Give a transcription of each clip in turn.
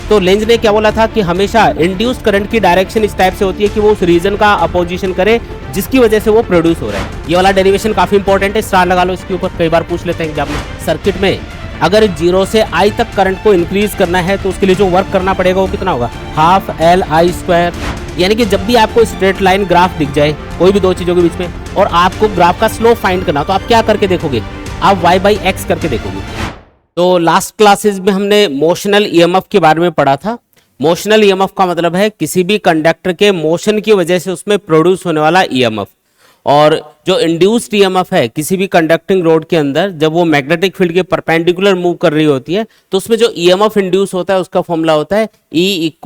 तो लेंज ने क्या बोला था कि हमेशा इंड्यूस्ड करंट की डायरेक्शन इस टाइप से होती है कि वो उस रीजन का अपोजिशन करे जिसकी वजह से वो प्रोड्यूस हो रहा है। ये वाला डेरिवेशन काफी इंपॉर्टेंट है, स्टार लगा लो इसके ऊपर, कई बार पूछ लेते हैं एग्जाम में। सर्किट में अगर 0 से I तक करंट को इंक्रीज करना है तो उसके लिए जो वर्क करना पड़ेगा वो कितना होगा, हाफ LI²। यानी कि जब भी आपको स्ट्रेट लाइन ग्राफ दिख जाए कोई भी दो चीजों के बीच में और आपको ग्राफ का स्लोप फाइंड करना, तो आप क्या करके देखोगे, आप y/x करके देखोगे। तो लास्ट क्लासेस में हमने मोशनल ईएमएफ के बारे में पढ़ा था। मोशनल ईएमएफ का मतलब है किसी भी कंडक्टर के मोशन की वजह से उसमें प्रोड्यूस होने वाला ईएमएफ। और जो इंड्यूस्ड ईएमएफ है किसी भी कंडक्टिंग रोड के अंदर, जब वो मैग्नेटिक फील्ड के परपेंडिकुलर मूव कर रही होती है तो उसमें जो ईएमएफ इंड्यूस होता है उसका फॉर्मूला होता है E=BLV,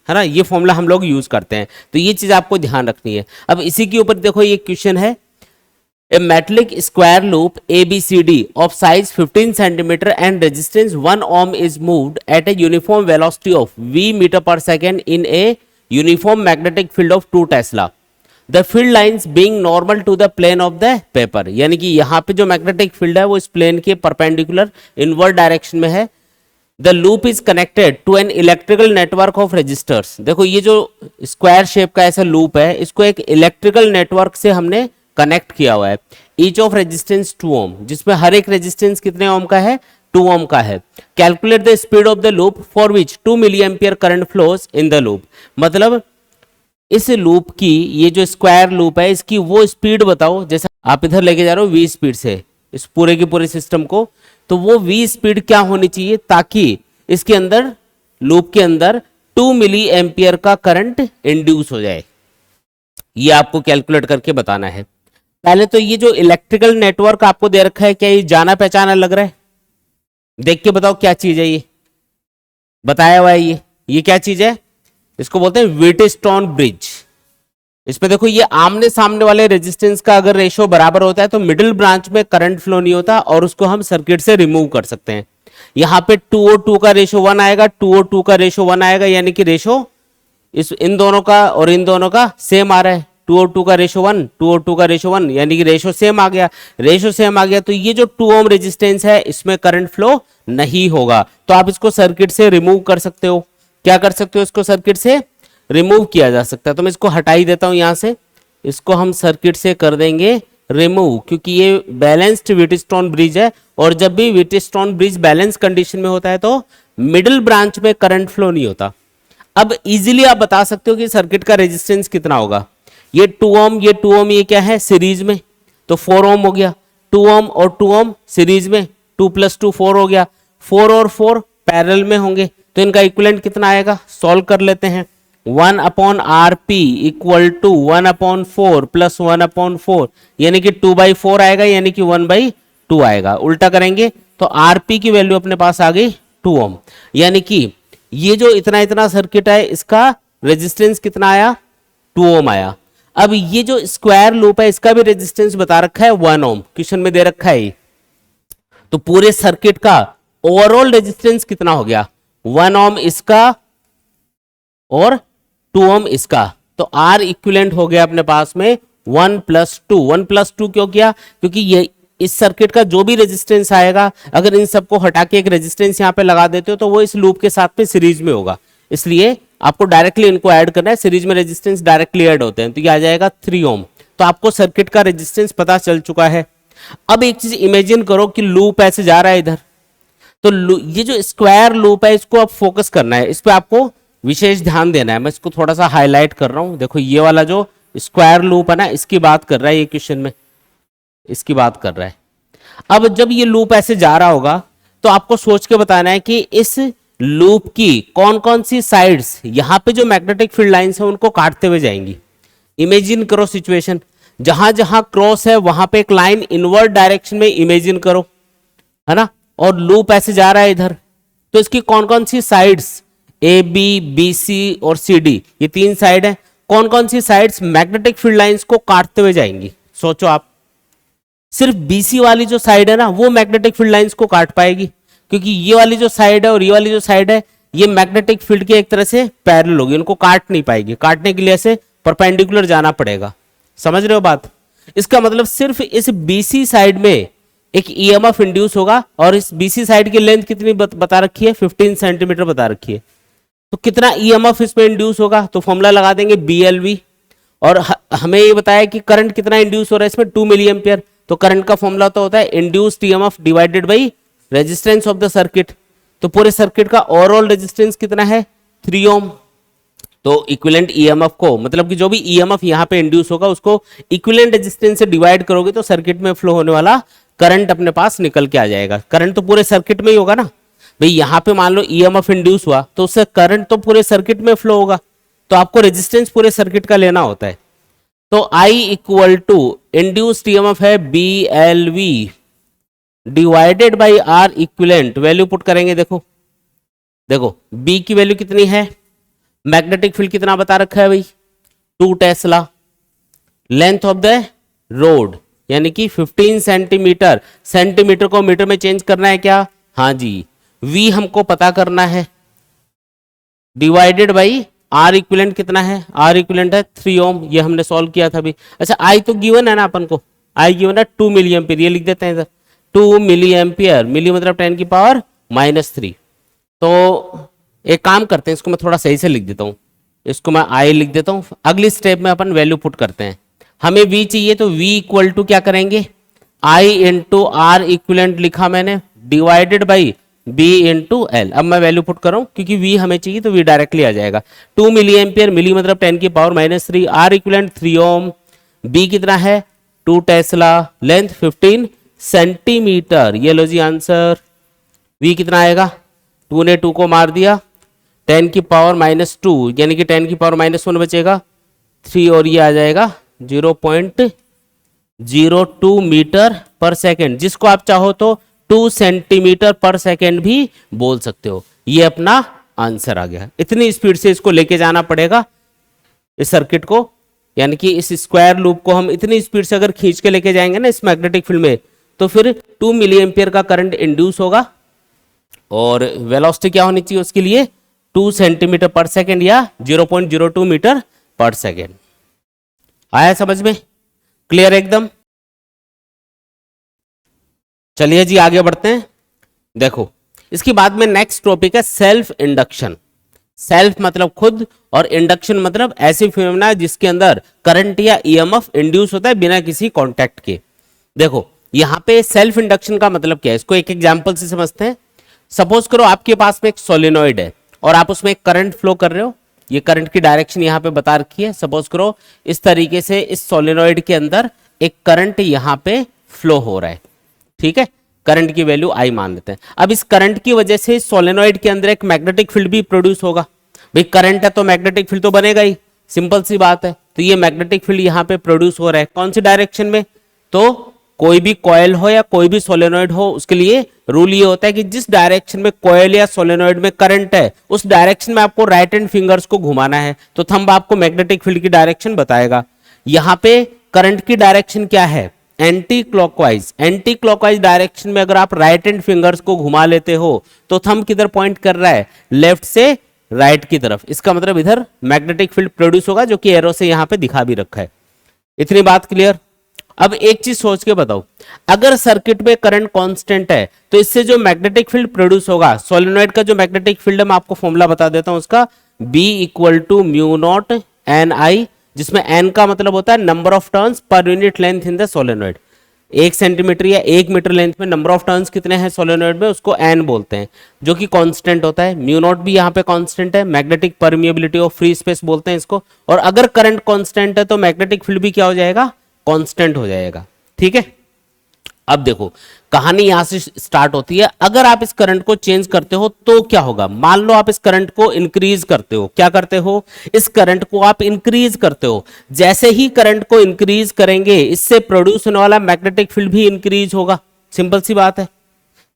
है ना। ये फॉर्मूला हम लोग यूज करते हैं, तो ये चीज आपको ध्यान रखनी है। अब इसी के ऊपर देखो ये क्वेश्चन है, A metallic square loop ABCD of size 15 centimeter and resistance 1 ohm is moved at a uniform velocity of v meter per second in a uniform magnetic field of 2 Tesla. The field lines being normal to the plane of the paper. यानी कि यहाँ पे जो magnetic field है वो इस plane के perpendicular inward direction में है। The loop is connected to an electrical network of resistors. देखो ये जो स्क्वायर शेप का ऐसा लूप है इसको एक इलेक्ट्रिकल नेटवर्क से हमने कनेक्ट किया हुआ है। ईच ऑफ रेजिस्टेंस 2 ओम, जिसमें हर एक रेजिस्टेंस कितने ओम का है, 2 ओम का है। Calculate the speed of the loop for which 2 milli ampere current flows in the loop. मतलब इस लूप की, ये जो स्क्वायर लूप है इसकी वो स्पीड बताओ, जैसे आप इधर लेके जा रहे हो v स्पीड से इस पूरे के पूरे सिस्टम को, तो वो v स्पीड क्या होनी चाहिए ताकि इसके अंदर, लूप के अंदर 2 मिली एम्पियर का करंट इंड्यूस हो जाए। ये आपको कैलकुलेट करके बताना है। पहले तो ये जो इलेक्ट्रिकल नेटवर्क आपको दे रखा है, क्या ये जाना पहचाना लग रहा है? देख के बताओ क्या चीज है ये, बताया हुआ है ये क्या चीज है? इसको बोलते हैं व्हीटस्टोन ब्रिज। इसमें देखो ये आमने सामने वाले रेजिस्टेंस का अगर रेशियो बराबर होता है तो मिडिल ब्रांच में करंट फ्लो नहीं होता और उसको हम सर्किट से रिमूव कर सकते हैं। यहाँ पे 2O2 का रेशियो 1 आएगा, 2O2 का रेशियो 1 आएगा, यानी कि रेशियो इन दोनों का और इन दोनों का सेम आ रहा है। 2O2 का रेशियो 1, 2O2 का रेशियो 1, यानी कि रेशियो सेम आ गया। रेशियो सेम आ गया तो ये जो 2 ओम रेजिस्टेंस है इसमें करंट फ्लो नहीं होगा, तो आप इसको सर्किट से रिमूव कर सकते हो। क्या कर सकते हो? इसको सर्किट से रिमूव किया जा सकता है। तो मैं इसको हटा ही देता हूं यहां से, इसको हम सर्किट से कर देंगे रिमूव, क्योंकि ये बैलेंस्ड व्हीटस्टोन ब्रिज है और जब भी व्हीटस्टोन ब्रिज बैलेंस कंडीशन में होता है तो मिडिल ब्रांच में करंट फ्लो नहीं होता। अब इजीली आप बता सकते हो कि सर्किट का रेजिस्टेंस कितना होगा। ये 2 ओम, ये 2 ओम, ये क्या है सीरीज में, तो 4 ओम हो गया। 2 ओम और 2 ओम सीरीज में, 2 + 2 4 हो गया। 4 और 4 पैरेलल में होंगे तो इनका इक्विवेलेंट कितना आएगा, सॉल्व कर लेते हैं। 1/RP = 1/4 + 1/4, यानी कि 2/4 आएगा, यानी कि 1/2 आएगा। उल्टा करेंगे तो RP की वैल्यू अपने पास आ गई 2 ओम, यानी कि ये जो इतना सर्किट है इसका रेजिस्टेंस कितना आया, 2 ओम आया। अब ये जो स्क्वायर लूप है इसका भी रेजिस्टेंस बता रखा है 1 ओम, क्वेश्चन में दे रखा है। तो पूरे सर्किट का ओवरऑल रेजिस्टेंस कितना हो गया, 1 ओम इसका और 2 ओम इसका, तो R इक्विवेलेंट हो गया अपने पास में 1 + 2। 1 + 2 क्यों किया, क्योंकि ये इस सर्किट का जो भी रेजिस्टेंस आएगा अगर इन सबको हटा के एक रेजिस्टेंस यहाँ पे लगा देते हो तो वो इस लूप के साथ में सीरीज में होगा, इसलिए आपको डायरेक्टली इनको ऐड करना है। सीरीज में रेजिस्टेंस डायरेक्टली ऐड होते हैं, तो ये आ जाएगा 3 ओम। तो आपको सर्किट का रेजिस्टेंस पता चल चुका है। अब एक चीज इमेजिन करो कि लूप ऐसे जा रहा है इधर, तो ये जो स्क्वायर लूप है इसको आप फोकस करना है, इस पे आपको विशेष ध्यान देना है। मैं इसको थोड़ा सा हाईलाइट कर रहा हूं। देखो ये वाला जो स्क्वायर लूप है ना, इसकी बात कर रहा है ये क्वेश्चन में, इसकी बात कर रहा है। अब जब ये लूप ऐसे जा रहा होगा तो आपको सोच के बताना है कि इस लूप की कौन कौन सी साइड्स, यहां पे जो मैग्नेटिक फील्ड लाइंस है उनको काटते हुए जाएंगी। इमेजिन करो सिचुएशन, जहां जहां क्रॉस है वहां पे एक लाइन इनवर्ड डायरेक्शन में इमेजिन करो, है ना, और लूप ऐसे जा रहा है इधर, तो इसकी कौन कौन सी साइड्स, AB, BC और CD, ये 3 साइड है। कौन कौन सी साइड्स मैग्नेटिक फील्ड लाइंस को काटते हुए जाएंगी? सोचो आप। सिर्फ BC वाली जो साइड है ना वो मैग्नेटिक फील्ड लाइंस को काट पाएगी, क्योंकि ये वाली जो साइड है और ये वाली जो साइड है ये मैग्नेटिक फील्ड के एक तरह से पैरेलल होगी, उनको काट नहीं पाएगी। काटने के लिए ऐसे परपेंडिकुलर जाना पड़ेगा। समझ रहे हो बात? इसका मतलब सिर्फ इस BC साइड में एक ईएमएफ इंड्यूस होगा और इस बीसी साइड की लेंथ कितनी बता रखी है, 15 सेंटीमीटर बता रखी है। तो कितना ईएमएफ इसमें इंड्यूस होगा, तो फॉर्मूला लगा देंगे BLV। और हमें ये बताया कि करंट कितना इंड्यूस हो रहा है इसमें, 2 मिली एम्पियर। तो करंट का फॉर्मूला तो होता है induced EMF divided by resistance of the circuit. तो पूरे सर्किट का ओवरऑल रेजिस्टेंस कितना है, 3 ओम। तो इक्विवेलेंट ईएमएफ को, मतलब कि जो भी ईएमएफ यहाँ पे इंड्यूस होगा उसको इक्विवेलेंट रेजिस्टेंस से डिवाइड करोगे तो सर्किट में फ्लो होने वाला करंट अपने पास निकल के आ जाएगा। करंट तो पूरे सर्किट में ही होगा ना भाई, यहाँ पे मान लो ईएमएफ इंड्यूस हुआ तो उससे करंट तो पूरे सर्किट में फ्लो होगा, तो आपको रेजिस्टेंस पूरे सर्किट का लेना होता है। तो I equal to induced EMF है BLV divided by R equivalent, value put करेंगे। देखो B की वैल्यू कितनी है, मैग्नेटिक फील्ड कितना बता रखा है भाई, 2 Tesla. Length of the road यानी कि 15 सेंटीमीटर, सेंटीमीटर को मीटर में चेंज करना है क्या, हाँ जी। V हमको पता करना है डिवाइडेड बाई R इक्विवेलेंट कितना है, R इक्विवेलेंट है 3 ओम, ये हमने सॉल्व किया था अभी। अच्छा I तो गिवन है ना अपन को, I गिवन है 2 मिली एम्पियर, ये लिख देते हैं इधर 2 मिली एम्पियर, मिली मतलब 10 की पावर -3। तो एक काम करते हैं, इसको मैं थोड़ा सही से लिख देता हूं, इसको मैं I लिख देता हूं। अगली स्टेप में अपन वैल्यू पुट करते हैं। हमें V चाहिए तो V इक्वल टू क्या करेंगे, I इंटू R इक्विवेलेंट लिखा मैंने divided by B into L। अब मैं वैल्यू पुट कर रहा हूं क्योंकि V हमें चाहिए तो V डायरेक्टली आ जाएगा। 2 मिली एम्पियर, मिली मतलब 10 की पावर -3, R इक्विवेलेंट 3 ओम, B कितना है 2 टेस्ला, लेंथ 15 सेंटीमीटर। ये लो जी आंसर। V कितना आएगा, 2 ने 2 को मार दिया, 10 की पावर -2 यानी कि 10 की पावर -1 बचेगा, 3 और ये आ जाएगा 0.02 मीटर पर सेकेंड, जिसको आप चाहो तो 2 सेंटीमीटर पर सेकेंड भी बोल सकते हो। ये अपना आंसर आ गया। इतनी स्पीड से इसको लेके जाना पड़ेगा इस सर्किट को, यानी कि इस स्क्वायर लूप को हम इतनी स्पीड से अगर खींच के लेके जाएंगे ना इस मैग्नेटिक फील्ड में, तो फिर 2 मिली एम्पियर का करंट इंड्यूस होगा और वेलोसिटी क्या होनी चाहिए उसके लिए, 2 सेंटीमीटर पर सेकेंड या 0.02 मीटर पर सेकेंड। आया समझ में, क्लियर एकदम। चलिए जी आगे बढ़ते हैं। देखो इसके बाद में नेक्स्ट टॉपिक है सेल्फ इंडक्शन। सेल्फ मतलब खुद और इंडक्शन मतलब ऐसी फिनोमेना जिसके अंदर करंट या ईएमएफ इंड्यूस होता है बिना किसी कांटेक्ट के। देखो यहां पे सेल्फ इंडक्शन का मतलब क्या है, इसको एक एग्जांपल से समझते हैं। सपोज करो आपके पास में एक सोलेनॉइड है और आप उसमें एक करंट फ्लो कर रहे हो, ये करंट की डायरेक्शन यहां पे बता रखी है। सपोज करो इस तरीके से इस सोलेनॉइड के अंदर एक करंट यहां पे फ्लो हो रहा है, ठीक है, करंट की वैल्यू I मान लेते हैं। अब इस करंट की वजह से सोलेनॉइड के अंदर एक मैग्नेटिक फील्ड भी प्रोड्यूस होगा। भाई करंट है तो मैग्नेटिक फील्ड तो बनेगा ही, सिंपल सी बात है। तो ये मैग्नेटिक फील्ड यहाँ पे प्रोड्यूस हो रहा है, कौन सी डायरेक्शन में, तो कोई भी कॉइल हो या कोई भी सोलेनॉइड हो उसके लिए रूल ये होता है कि जिस डायरेक्शन में कॉइल या सोलेनॉइड में करंट है उस डायरेक्शन में आपको राइट हैंड फिंगर्स को घुमाना है, तो थंब आपको मैग्नेटिक फील्ड की डायरेक्शन बताएगा। यहाँ पे करंट की डायरेक्शन क्या है, anti clockwise. Anti clockwise direction में अगर आप राइट हैंड फिंगर्स को घुमा लेते हो तो थंब किधर पॉइंट कर रहा है, लेफ्ट से राइट की तरफ। इसका मतलब इधर मैग्नेटिक फील्ड प्रोड्यूस होगा, जो कि एरो से यहां पे दिखा भी रखा है। इतनी बात क्लियर। अब एक चीज सोच के बताओ, अगर सर्किट में करंट कांस्टेंट है तो इससे जो मैग्नेटिक फील्ड प्रोड्यूस होगा, सोलेनॉइड का जो मैग्नेटिक फील्ड है मैं आपको फॉर्मूला बता देता हूं उसका, B equal to mu not N I, जिसमें n का मतलब होता है number of turns per unit length in the solenoid. 1 centimetre या 1 मीटर लेंथ में नंबर ऑफ टर्न्स कितने हैं सोलेनॉइड में, उसको n बोलते हैं, जो कि कांस्टेंट होता है। म्यू नॉट भी यहाँ पे कांस्टेंट है, magnetic permeability of free space बोलते हैं इसको। और अगर करंट कांस्टेंट है तो मैग्नेटिक फील्ड भी क्या हो जाएगा, कांस्टेंट हो जाएगा, ठीक है। अब देखो कहानी यहां से स्टार्ट होती है। अगर आप इस करंट को चेंज करते हो तो क्या होगा, मान लो आप इस करंट को इंक्रीज करते हो, क्या करते हो, इस करंट को आप इंक्रीज करते हो। जैसे ही करंट को इंक्रीज करेंगे इससे प्रोड्यूस होने वाला मैग्नेटिक फील्ड भी इंक्रीज होगा, सिंपल सी बात है।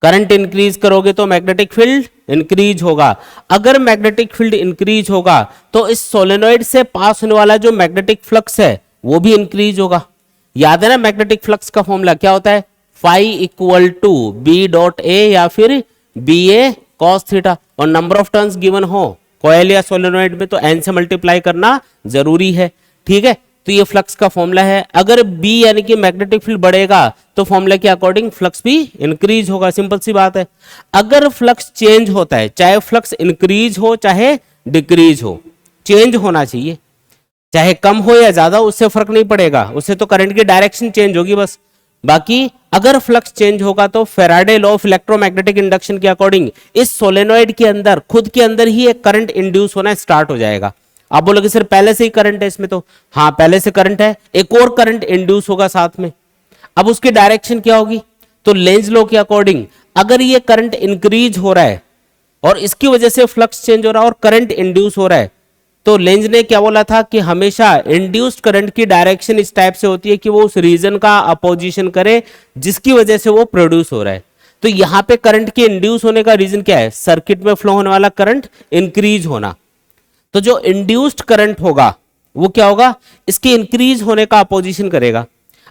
करंट इंक्रीज करोगे तो मैग्नेटिक फील्ड इंक्रीज होगा। अगर मैग्नेटिक फील्ड इंक्रीज होगा तो इस सोलेनॉइड से पास होने वाला जो मैग्नेटिक फ्लक्स है वो भी इंक्रीज होगा। याद है ना मैग्नेटिक फ्लक्स का फॉर्मूला क्या होता है, phi equal to B dot A या फिर बी ए कॉस थीटा। और नंबर ऑफ टर्न्स गिवन हो कॉइल या सोलेनॉइड में तो n से मल्टीप्लाई करना जरूरी है, ठीक है। तो ये फ्लक्स का फॉर्मूला है। अगर B यानी कि मैग्नेटिक फील्ड बढ़ेगा तो फॉर्मूला के अकॉर्डिंग फ्लक्स भी इंक्रीज होगा, सिंपल सी बात है। अगर फ्लक्स चेंज होता है, चाहे फ्लक्स इंक्रीज हो चाहे डिक्रीज हो, चेंज होना चाहिए, चाहे कम हो या ज्यादा, उससे फर्क नहीं पड़ेगा, उससे तो करंट की डायरेक्शन चेंज होगी बस। बाकी अगर फ्लक्स चेंज होगा तो Faraday law of electromagnetic induction के अकॉर्डिंग इस सोलेनोइड के अंदर खुद के अंदर ही एक करंट इंड्यूस होना स्टार्ट हो जाएगा। आप बोलोगे सर पहले से ही करंट है इसमें, तो हाँ पहले से करंट है, एक और करंट इंड्यूस होगा साथ में। अब उसकी डायरेक्शन क्या होगी, तो लेंज लॉ के अकॉर्डिंग अगर ये करंट इंक्रीज हो रहा है और इसकी वजह से फ्लक्स चेंज हो रहा है और करंट इंड्यूस हो रहा है, तो लेंज ने क्या बोला था कि हमेशा इंड्यूस्ड करंट की डायरेक्शन इस टाइप से होती है कि वो उस रीजन का अपोजिशन करे जिसकी वजह से वो प्रोड्यूस हो रहा है। तो यहां पे करंट के इंड्यूस होने का रीजन क्या है, सर्किट में फ्लो होने वाला करंट इंक्रीज होना। तो जो इंड्यूस्ड करंट होगा वो क्या होगा, इसके इंक्रीज होने का अपोजिशन करेगा।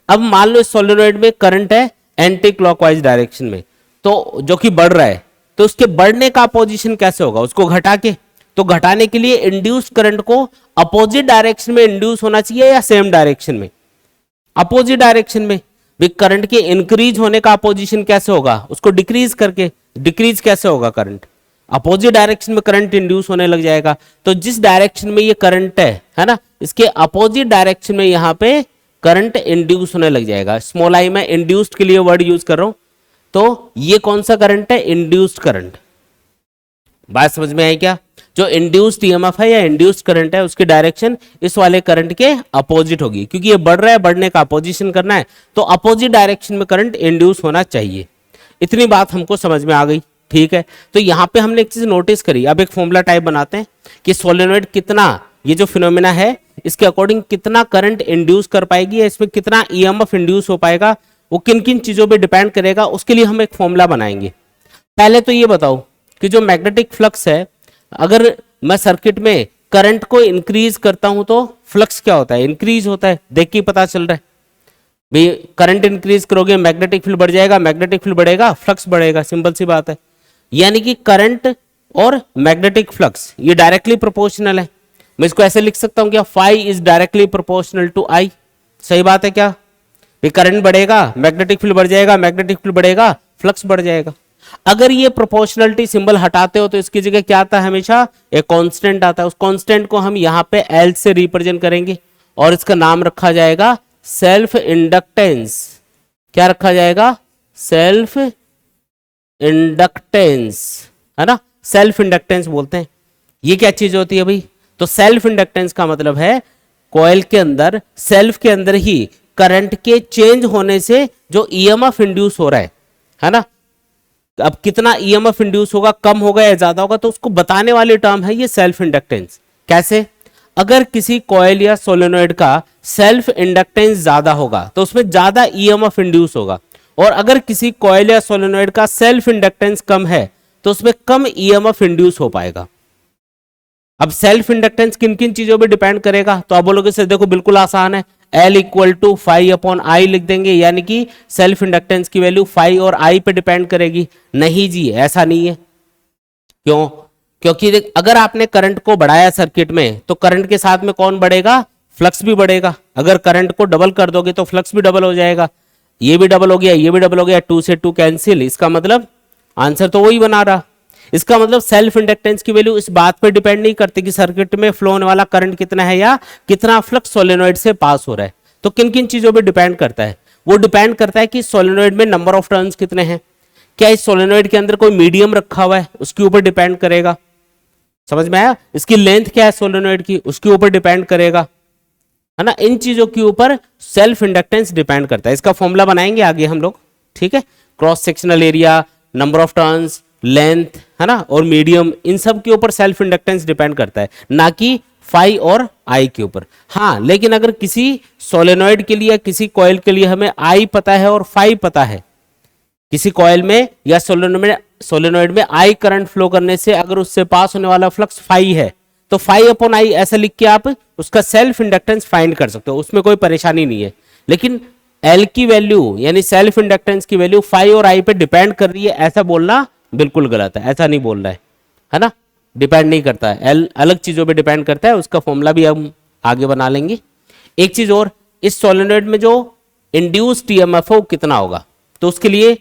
अब मान लो इस सोलेनोइड में करंट है एंटी क्लॉकवाइज डायरेक्शन में, तो जो कि बढ़ रहा है, तो उसके बढ़ने का अपोजिशन कैसे होगा, उसको घटा के, तो घटाने के लिए इंड्यूस्ड करंट को अपोजिट डायरेक्शन में इंड्यूस होना चाहिए या सेम डायरेक्शन में, अपोजिट डायरेक्शन में। करंट के इंक्रीज होने का अपोजिशन कैसे होगा, उसको डिक्रीज करके। डिक्रीज कैसे होगा करंट, अपोजिट डायरेक्शन में करंट इंड्यूस होने लग जाएगा। तो जिस डायरेक्शन में ये करंट है ना, इसके अपोजिट डायरेक्शन में यहां पे करंट इंड्यूस होने लग जाएगा। स्मॉल आई में इंड्यूस्ड के लिए वर्ड यूज कर रहा हूं, तो ये कौन सा करंट है, इंड्यूस्ड करंट। बात समझ में आई क्या, जो इंड्यूस्ड ईएमएफ है या इंड्यूस्ड करंट है उसकी डायरेक्शन इस वाले करंट के अपोजिट होगी, क्योंकि ये बढ़ रहा है, बढ़ने का अपोजिशन करना है, तो अपोजिट डायरेक्शन में करंट इंड्यूस होना चाहिए। इतनी बात हमको समझ में आ गई, ठीक है। तो यहां पे हमने एक चीज नोटिस करी, अब एक फॉर्मूला टाइप बनाते हैं कि सोलेनोइड कितना, ये जो फिनोमेना है इसके अकॉर्डिंग कितना करंट इंड्यूस कर पाएगी, इसमें कितना ईएमएफ इंड्यूस हो पाएगा, वो किन किन चीजों पे डिपेंड करेगा, उसके लिए हम एक फॉर्मूला बनाएंगे। पहले तो ये बताओ कि जो मैग्नेटिक फ्लक्स है, अगर मैं सर्किट में करंट को इंक्रीज करता हूं तो फ्लक्स क्या होता है, इंक्रीज होता है। देख के पता चल रहा है भाई, करंट इंक्रीज करोगे मैग्नेटिक फील्ड बढ़ जाएगा, मैग्नेटिक फील्ड बढ़ेगा फ्लक्स बढ़ेगा, सिंपल सी बात है। यानी कि करंट और मैग्नेटिक फ्लक्स ये डायरेक्टली प्रोपोर्शनल है। मैं इसको ऐसे लिख सकता हूं क्या, phi is directly proportional to I. सही बात है क्या, करंट बढ़ेगा मैग्नेटिक फील्ड बढ़ जाएगा, मैग्नेटिक फील्ड बढ़ेगा फ्लक्स बढ़ जाएगा। अगर ये प्रोपोर्शनलिटी सिंबल हटाते हो तो इसकी जगह क्या आता है, हमेशा एक कांस्टेंट आता है। उस कांस्टेंट को हम यहां पे एल से रिप्रेजेंट करेंगे और इसका नाम रखा जाएगा सेल्फ इंडक्टेंस। क्या रखा जाएगा, सेल्फ इंडक्टेंस, है ना, सेल्फ इंडक्टेंस बोलते हैं। ये क्या चीज होती है भाई, तो सेल्फ इंडक्टेंस का मतलब है कॉइल के अंदर, सेल्फ के अंदर ही करंट के चेंज होने से जो ईएमएफ इंड्यूस हो रहा है ना। अब कितना ईएमएफ इंड्यूस होगा, कम होगा या ज्यादा होगा, तो उसको बताने वाली टर्म है ये सेल्फ इंडक्टेंस। कैसे, अगर किसी कॉइल या सोलेनोइड का सेल्फ इंडक्टेंस ज्यादा होगा तो उसमें ज्यादा ईएमएफ इंड्यूस होगा, और अगर किसी कॉइल या सोलेनोइड का सेल्फ इंडक्टेंस कम है तो उसमें कम ईएमएफ इंड्यूस हो पाएगा। अब सेल्फ इंडक्टेंस किन किन चीजों पे डिपेंड करेगा, तो आप बोलोगे सर देखो बिल्कुल आसान है, L equal to phi upon I लिख देंगे, यानी कि सेल्फ इंडक्टेंस की वैल्यू फाई और आई पे डिपेंड करेगी। नहीं जी, ऐसा नहीं है। क्यों, क्योंकि अगर आपने करंट को बढ़ाया सर्किट में तो करंट के साथ में कौन बढ़ेगा, फ्लक्स भी बढ़ेगा। अगर करंट को डबल कर दोगे तो फ्लक्स भी डबल हो जाएगा, ये भी डबल हो गया, ये भी डबल हो गया, 2 से 2 कैंसिल। इसका मतलब आंसर तो वही बना रहा। इसका मतलब सेल्फ इंडक्टेंस की वैल्यू इस बात पर डिपेंड नहीं करती कि सर्किट में फ्लो होने वाला करंट कितना है या कितना फ्लक्स सोलेनोइड से पास हो रहा है। तो किन किन चीजों पे डिपेंड करता है, वो डिपेंड करता है कि सोलेनोइड में नंबर ऑफ टर्न्स कितने हैं, क्या इस सोलेनोइड के अंदर कोई मीडियम रखा हुआ है, उसके ऊपर डिपेंड करेगा। समझ में आया, इसकी लेंथ क्या है सोलेनोइड की, उसके ऊपर डिपेंड करेगा, है ना। इन चीजों के ऊपर सेल्फ इंडक्टेंस डिपेंड करता है। इसका फॉर्मूला बनाएंगे आगे हम लोग, ठीक है। Cross sectional area, number of turns, length, है ना, और मीडियम, इन सब के ऊपर सेल्फ इंडक्टेंस डिपेंड करता है, ना कि फाई और आई के ऊपर। हाँ, लेकिन अगर किसी सोलेनोइड के लिए, किसी कॉइल के लिए हमें आई पता है और फाई पता है, किसी कॉइल में या सोलेनोइड में आई करंट फ्लो करने से अगर उससे पास होने वाला फ्लक्स फाई है तो फाई अपॉन आई ऐसा लिख के आप उसका सेल्फ इंडक्टेंस फाइंड कर सकते हो, उसमें कोई परेशानी नहीं है। लेकिन एल की वैल्यू यानी सेल्फ इंडक्टेंस की वैल्यू फाई और आई पे डिपेंड कर रही है, ऐसा बोलना बिल्कुल गलत है। ऐसा नहीं बोल रहा है ना, डिपेंड नहीं करता है, एल अलग चीजों पे डिपेंड करता है। उसका फॉर्मूला भी हम आगे बना लेंगे। एक चीज और, इस सोलेनोइड में जो इंड्यूस्ड ईएमएफ है वो कितना होगा, तो उसके लिए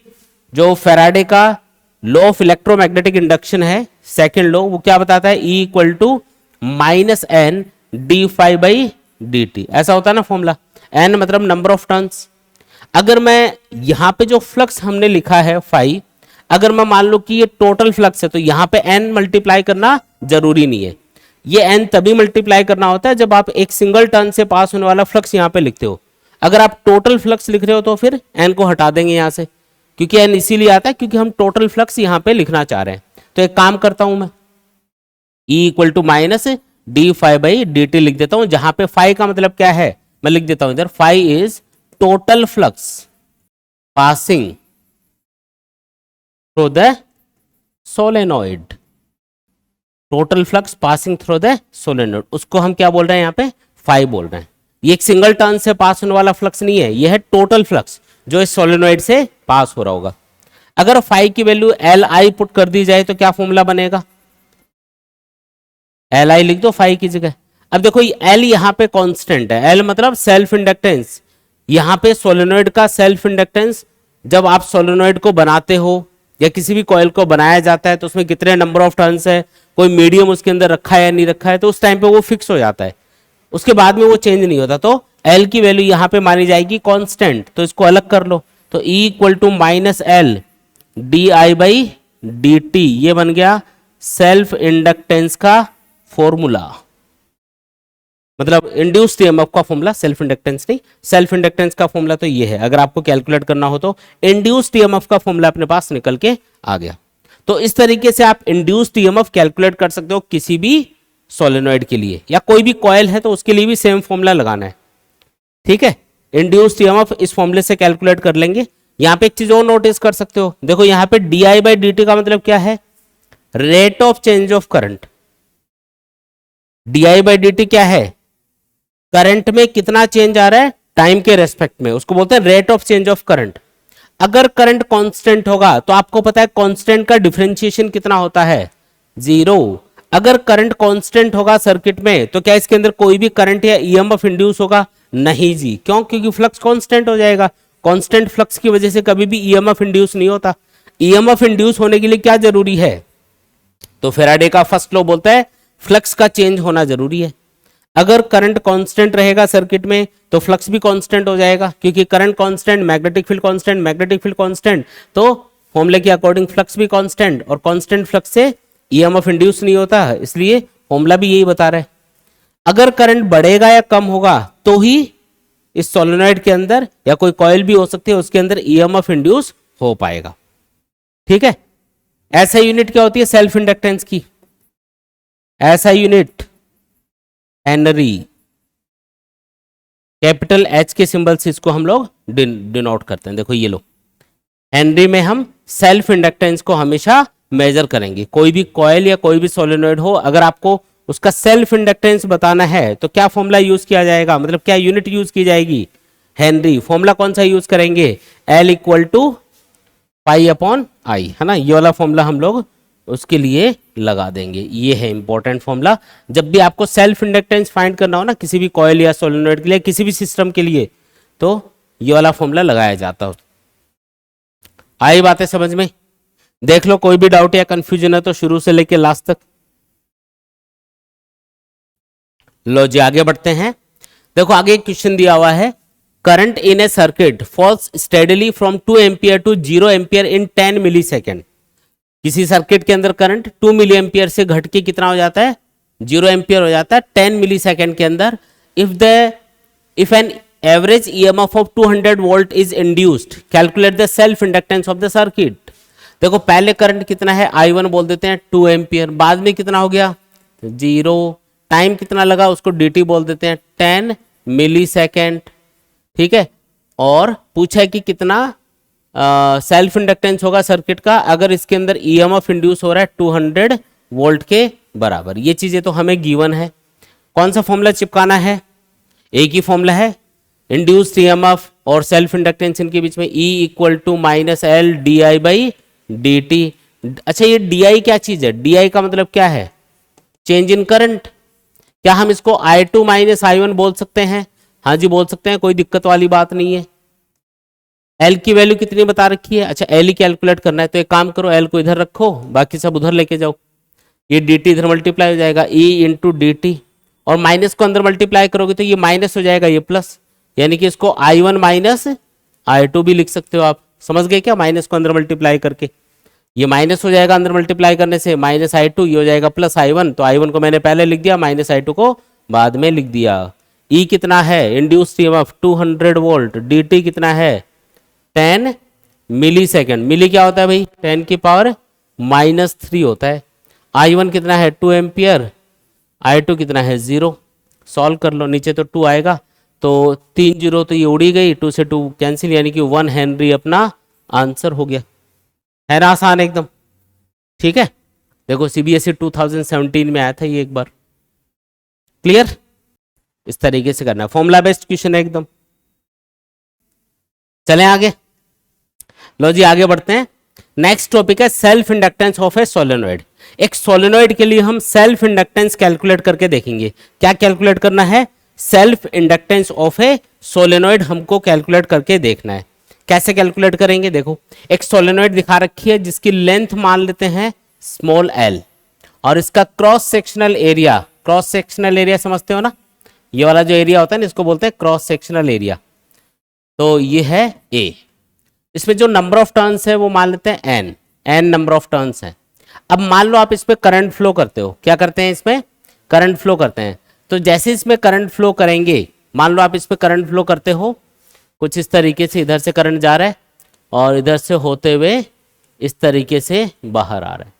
जो फैराडे का लॉ ऑफ इलेक्ट्रोमैग्नेटिक इंडक्शन है, सेकंड लॉ, वो क्या बताता है, E equal to minus N D phi by D T, ऐसा होता है ना फॉर्मूला। एन मतलब नंबर ऑफ टर्न्स। अगर मैं यहां पे जो फ्लक्स हमने लिखा है फाई, अगर मैं मान लो कि ये टोटल फ्लक्स है, तो यहां पे एन मल्टीप्लाई करना जरूरी नहीं है। ये एन तभी मल्टीप्लाई करना होता है जब आप एक सिंगल टर्न से पास होने वाला फ्लक्स यहां पे लिखते हो। अगर आप टोटल फ्लक्स लिख रहे हो तो फिर एन को हटा देंगे यहां से, क्योंकि एन इसीलिए आता है क्योंकि हम टोटल फ्लक्स यहां पे लिखना चाह रहे हैं। तो एक काम करता हूं मैं, E equal to minus D phi by D T लिख देता हूं, जहां पे फाई का मतलब क्या है, मैं लिख देता हूं इधर, phi is total flux passing through the solenoid, total flux passing through the solenoid, उसको हम क्या बोल रहे हैं यहाँ पे, फाई बोल रहे हैं। ये एक सिंगल टर्न से पास होने वाला फ्लक्स नहीं है, ये है टोटल फ्लक्स जो इस सोलेनोइड से पास हो रहा होगा। अगर फाई की वैल्यू एल आई पुट कर दी जाए तो क्या फॉर्मूला बनेगा, एल आई लिख दो फाई की जगह। अब देखो एल यहाँ पे कांस्टेंट है, एल मतलब सेल्फ इंडक्टेंस, यहाँ पे सोलेनोइड का सेल्फ इंडक्टेंस, जब आप सोलेनोइड को बनाते हो या किसी भी कॉइल को बनाया जाता है तो उसमें कितने नंबर ऑफ टर्न्स है, कोई मीडियम उसके अंदर रखा है या नहीं रखा है, तो उस टाइम पे वो फिक्स हो जाता है, उसके बाद में वो चेंज नहीं होता। तो एल की वैल्यू यहाँ पे मानी जाएगी कांस्टेंट, तो इसको अलग कर लो, तो E equal to minus L D I by D T, ये बन गया सेल्फ इंडक्टेंस का फॉर्मूला, मतलब इंड्यूस्ड ईएमएफ का फॉर्मूला, सेल्फ इंडक्टेंस नहीं, सेल्फ इंडक्टेंस का फॉर्मूला तो ये है। अगर आपको कैलकुलेट करना हो तो इंड्यूस्ड ईएमएफ का फॉर्मूला अपने पास निकल के आ गया। तो इस तरीके से आप इंड्यूस्ड ईएमएफ कैलकुलेट कर सकते हो किसी भी सोलेनोइड के लिए, या कोई भी कॉइल है तो उसके लिए भी सेम फॉर्मूला लगाना है, ठीक है। इंड्यूस्ड ईएमएफ इस फॉर्मूले से कैलकुलेट कर लेंगे। यहां पे एक चीज और नोटिस कर सकते हो, देखो यहां पे D I by D T का मतलब क्या है, rate of change of current. D I by D T क्या है, करंट में कितना चेंज आ रहा है टाइम के रेस्पेक्ट में, उसको बोलते हैं rate of change of current. अगर करंट कांस्टेंट होगा तो आपको पता है कांस्टेंट का डिफरेंशिएशन कितना होता है, 0। अगर करंट कांस्टेंट होगा सर्किट में तो क्या इसके अंदर कोई भी करंट या ईएमएफ इंड्यूस होगा, नहीं जी, क्यों, क्योंकि फ्लक्स कांस्टेंट हो जाएगा। कांस्टेंट फ्लक्स की वजह से कभी भी ईएमएफ इंड्यूस नहीं होता। ईएमएफ इंड्यूस होने के लिए क्या जरूरी है, तो फैराडे का फर्स्ट लॉ बोलता है फ्लक्स का चेंज होना जरूरी है। अगर करंट कांस्टेंट रहेगा सर्किट में तो फ्लक्स भी कांस्टेंट हो जाएगा, क्योंकि current constant, magnetic field constant, magnetic field constant, तो फॉर्मूले के अकॉर्डिंग फ्लक्स भी कांस्टेंट, और कांस्टेंट फ्लक्स से ईएमएफ इंड्यूस नहीं होता, इसलिए फॉर्मूला भी यही बता रहा है। अगर करंट बढ़ेगा या कम होगा तो ही इस सोलेनोइड के अंदर, या कोई कॉइल भी हो सकती है उसके अंदर, ईएमएफ इंड्यूस हो पाएगा, ठीक है। ऐसा यूनिट क्या होती है सेल्फ इंडक्टेंस की, ऐसा यूनिट हेनरी, कैपिटल एच के सिंबल से इसको हम लोग डिनोट करते हैं। देखो ये लो, हेनरी में हम सेल्फ इंडक्टेंस को हमेशा मेजर करेंगे। कोई भी कॉइल या कोई भी सोलेनोइड हो, अगर आपको उसका सेल्फ इंडक्टेंस बताना है तो क्या फॉर्मूला यूज किया जाएगा, मतलब क्या यूनिट यूज की जाएगी, हेनरी। फॉर्मूला कौन सा यूज करेंगे, L equal to pi upon I, है ना, ये वाला फॉर्मूला हम लोग उसके लिए लगा देंगे। ये है इंपॉर्टेंट फॉर्मूला। जब भी आपको सेल्फ इंडक्टेंस फाइंड करना हो ना किसी भी कॉइल या सोलेनोइड के लिए, किसी भी सिस्टम के लिए, तो ये वाला फॉर्मूला लगाया जाता है। आई बातें समझ में, देख लो कोई भी डाउट या कंफ्यूजन है तो शुरू से लेके लास्ट तक। लो जी आगे बढ़ते हैं। देखो आगे एक क्वेश्चन दिया हुआ है, current in a circuit falls steadily from 2 ampere to 0 ampere in 10 milli second. किसी सर्किट के अंदर करंट 2 मिली एम्पियर से घट के कितना हो जाता है, 0 एम्पियर हो जाता है 10 मिली सेकेंड के अंदर। If an average EMF of 200 volt is induced, calculate the self inductance of the circuit. देखो पहले करंट कितना है, I1 बोल देते हैं 2 एम्पियर, बाद में कितना हो गया 0, टाइम कितना लगा उसको dt बोल देते हैं 10 मिली सेकेंड, ठीक है। और पूछा है कि कितना सेल्फ इंडक्टेंस होगा सर्किट का अगर इसके अंदर ईएमएफ इंड्यूस हो रहा है 200 वोल्ट के बराबर। ये चीजें तो हमें गिवन है। कौन सा फॉर्मूला चिपकाना है, एक ही फॉर्मूला है, इंड्यूस्ड ईएमएफ और सेल्फ इंडक्टेंस इनके बीच में E equal to minus L D I by D T. अच्छा ये डी आई क्या चीज है, डी आई का मतलब क्या है, चेंज इन करंट। क्या हम इसको I2 माइनस I1 बोल सकते हैं, हाँ जी बोल सकते हैं, कोई दिक्कत वाली बात नहीं है। एल की वैल्यू कितनी बता रखी है? अच्छा एल ही कैलकुलेट करना है, तो एक काम करो, एल को इधर रखो, बाकी सब उधर लेके जाओ। ये डी टी इधर मल्टीप्लाई हो जाएगा, ई इंटू डी टी, और माइनस को अंदर मल्टीप्लाई करोगे तो ये माइनस हो जाएगा, ये प्लस, यानी कि इसको I one minus I two भी लिख सकते हो आप। समझ गए क्या? माइनस को अंदर मल्टीप्लाई करके ये माइनस हो जाएगा अंदर मल्टीप्लाई करने से, माइनस आई टू, ये हो जाएगा प्लस आई वन, तो आई वन को मैंने पहले लिख दिया, माइनस आई टू को बाद में लिख दिया। ई कितना है? Induced EMF 200 volt, D T कितना है? 10 मिली सेकेंड। मिली क्या होता है भाई? 10 की पावर -3 होता है। आई वन कितना है? 2 एम्पियर, आई टू कितना है? 0। सॉल्व कर लो, नीचे तो 2 आएगा, तो 3 जीरो तो ये उड़ी गई, 2 से 2 कैंसिल, यानी कि 1 हेनरी अपना आंसर हो गया। है ना आसान एकदम? ठीक है, देखो सीबीएसई 2017 में आया था ये एक बार। क्लियर? इस तरीके से करना है, फॉर्मूला बेस्ड क्वेश्चन है एकदम। चलें आगे, लो जी आगे बढ़ते हैं। नेक्स्ट टॉपिक है self inductance of A solenoid. एक सोलेनॉइड के लिए हम सेल्फ इंडक्टेंस कैलकुलेट करके देखेंगे। क्या कैलकुलेट करना है? Self inductance of A solenoid हमको कैलकुलेट करके देखना है। कैसे कैलकुलेट करेंगे? देखो एक सोलेनॉइड दिखा रखी है जिसकी लेंथ मान लेते हैं स्मॉल एल, और इसका cross sectional area, cross sectional area समझते हो ना, ये वाला जो एरिया होता है ना इसको बोलते हैं क्रॉस सेक्शनल एरिया। तो ये है ए। इसमें जो नंबर ऑफ टर्न्स है वो मान लेते हैं N, N number of turns है। अब मान लो आप इस पे करंट फ्लो करते हो, क्या करते हैं? इसमें करंट फ्लो करते हैं। तो जैसे इसमें करंट फ्लो करेंगे, मान लो आप इस पे करंट फ्लो करते हो, कुछ इस तरीके से इधर से करंट जा रहा है और इधर से होते हुए इस तरीके से बाहर आ रहा है,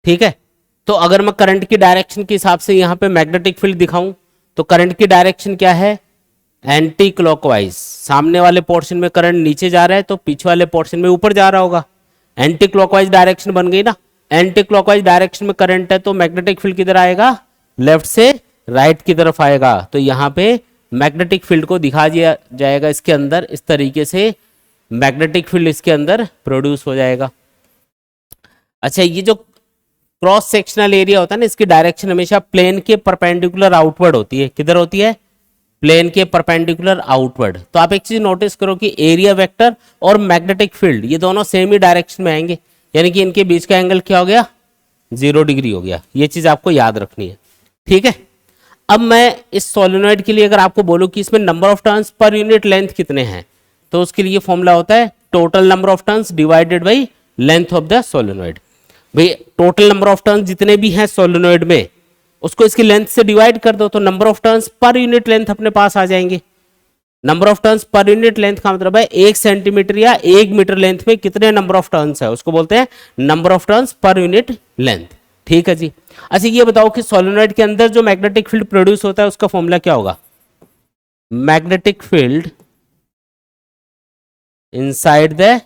ठीक है। तो अगर मैं करंट की डायरेक्शन के हिसाब से यहाँ पे मैग्नेटिक फील्ड दिखाऊं तो करंट की डायरेक्शन क्या है? Anti clockwise. सामने वाले पोर्शन में करंट नीचे जा रहा है तो पीछे वाले पोर्शन में ऊपर जा रहा होगा, एंटी क्लॉकवाइज डायरेक्शन बन गई ना। एंटी क्लॉकवाइज डायरेक्शन में करंट है तो मैग्नेटिक फील्ड किधर आएगा? लेफ्ट से राइट की तरफ आएगा। तो यहाँ पे मैग्नेटिक फील्ड को दिखा दिया जाएगा इसके अंदर, इस तरीके से मैग्नेटिक फील्ड इसके अंदर प्रोड्यूस हो जाएगा। अच्छा ये जो क्रॉस सेक्शनल एरिया होता है ना, इसकी डायरेक्शन हमेशा प्लेन के परपेंडिकुलर आउटवर्ड होती है। किधर होती है? प्लेन के परपेंडिकुलर आउटवर्ड। तो आप एक चीज नोटिस करो कि एरिया वेक्टर और मैग्नेटिक फील्ड ये दोनों सेम ही डायरेक्शन में आएंगे, यानी कि इनके बीच का एंगल क्या हो गया? 0 डिग्री हो गया। ये चीज आपको याद रखनी है, ठीक है। अब मैं इस सोलेनॉइड के लिए अगर आपको बोलूं कि इसमें number of turns per unit length कितने हैं, तो उसके लिए फॉर्मूला होता है total number of turns divided by length of the solenoid. भाई टोटल नंबर ऑफ टर्न्स जितने भी हैं सोलेनॉइड में उसको इसकी लेंथ से डिवाइड कर दो, तो number of turns per unit length अपने पास आ जाएंगे। Number of turns per unit length का मतलब है 1 सेंटीमीटर या 1 मीटर लेंथ में कितने नंबर ऑफ टर्न्स है, उसको बोलते हैं number of turns per unit length, ठीक है जी। अच्छा ये बताओ कि सोलेनॉइड के अंदर जो मैग्नेटिक फील्ड प्रोड्यूस होता है उसका फॉर्मूला क्या होगा? Magnetic field inside the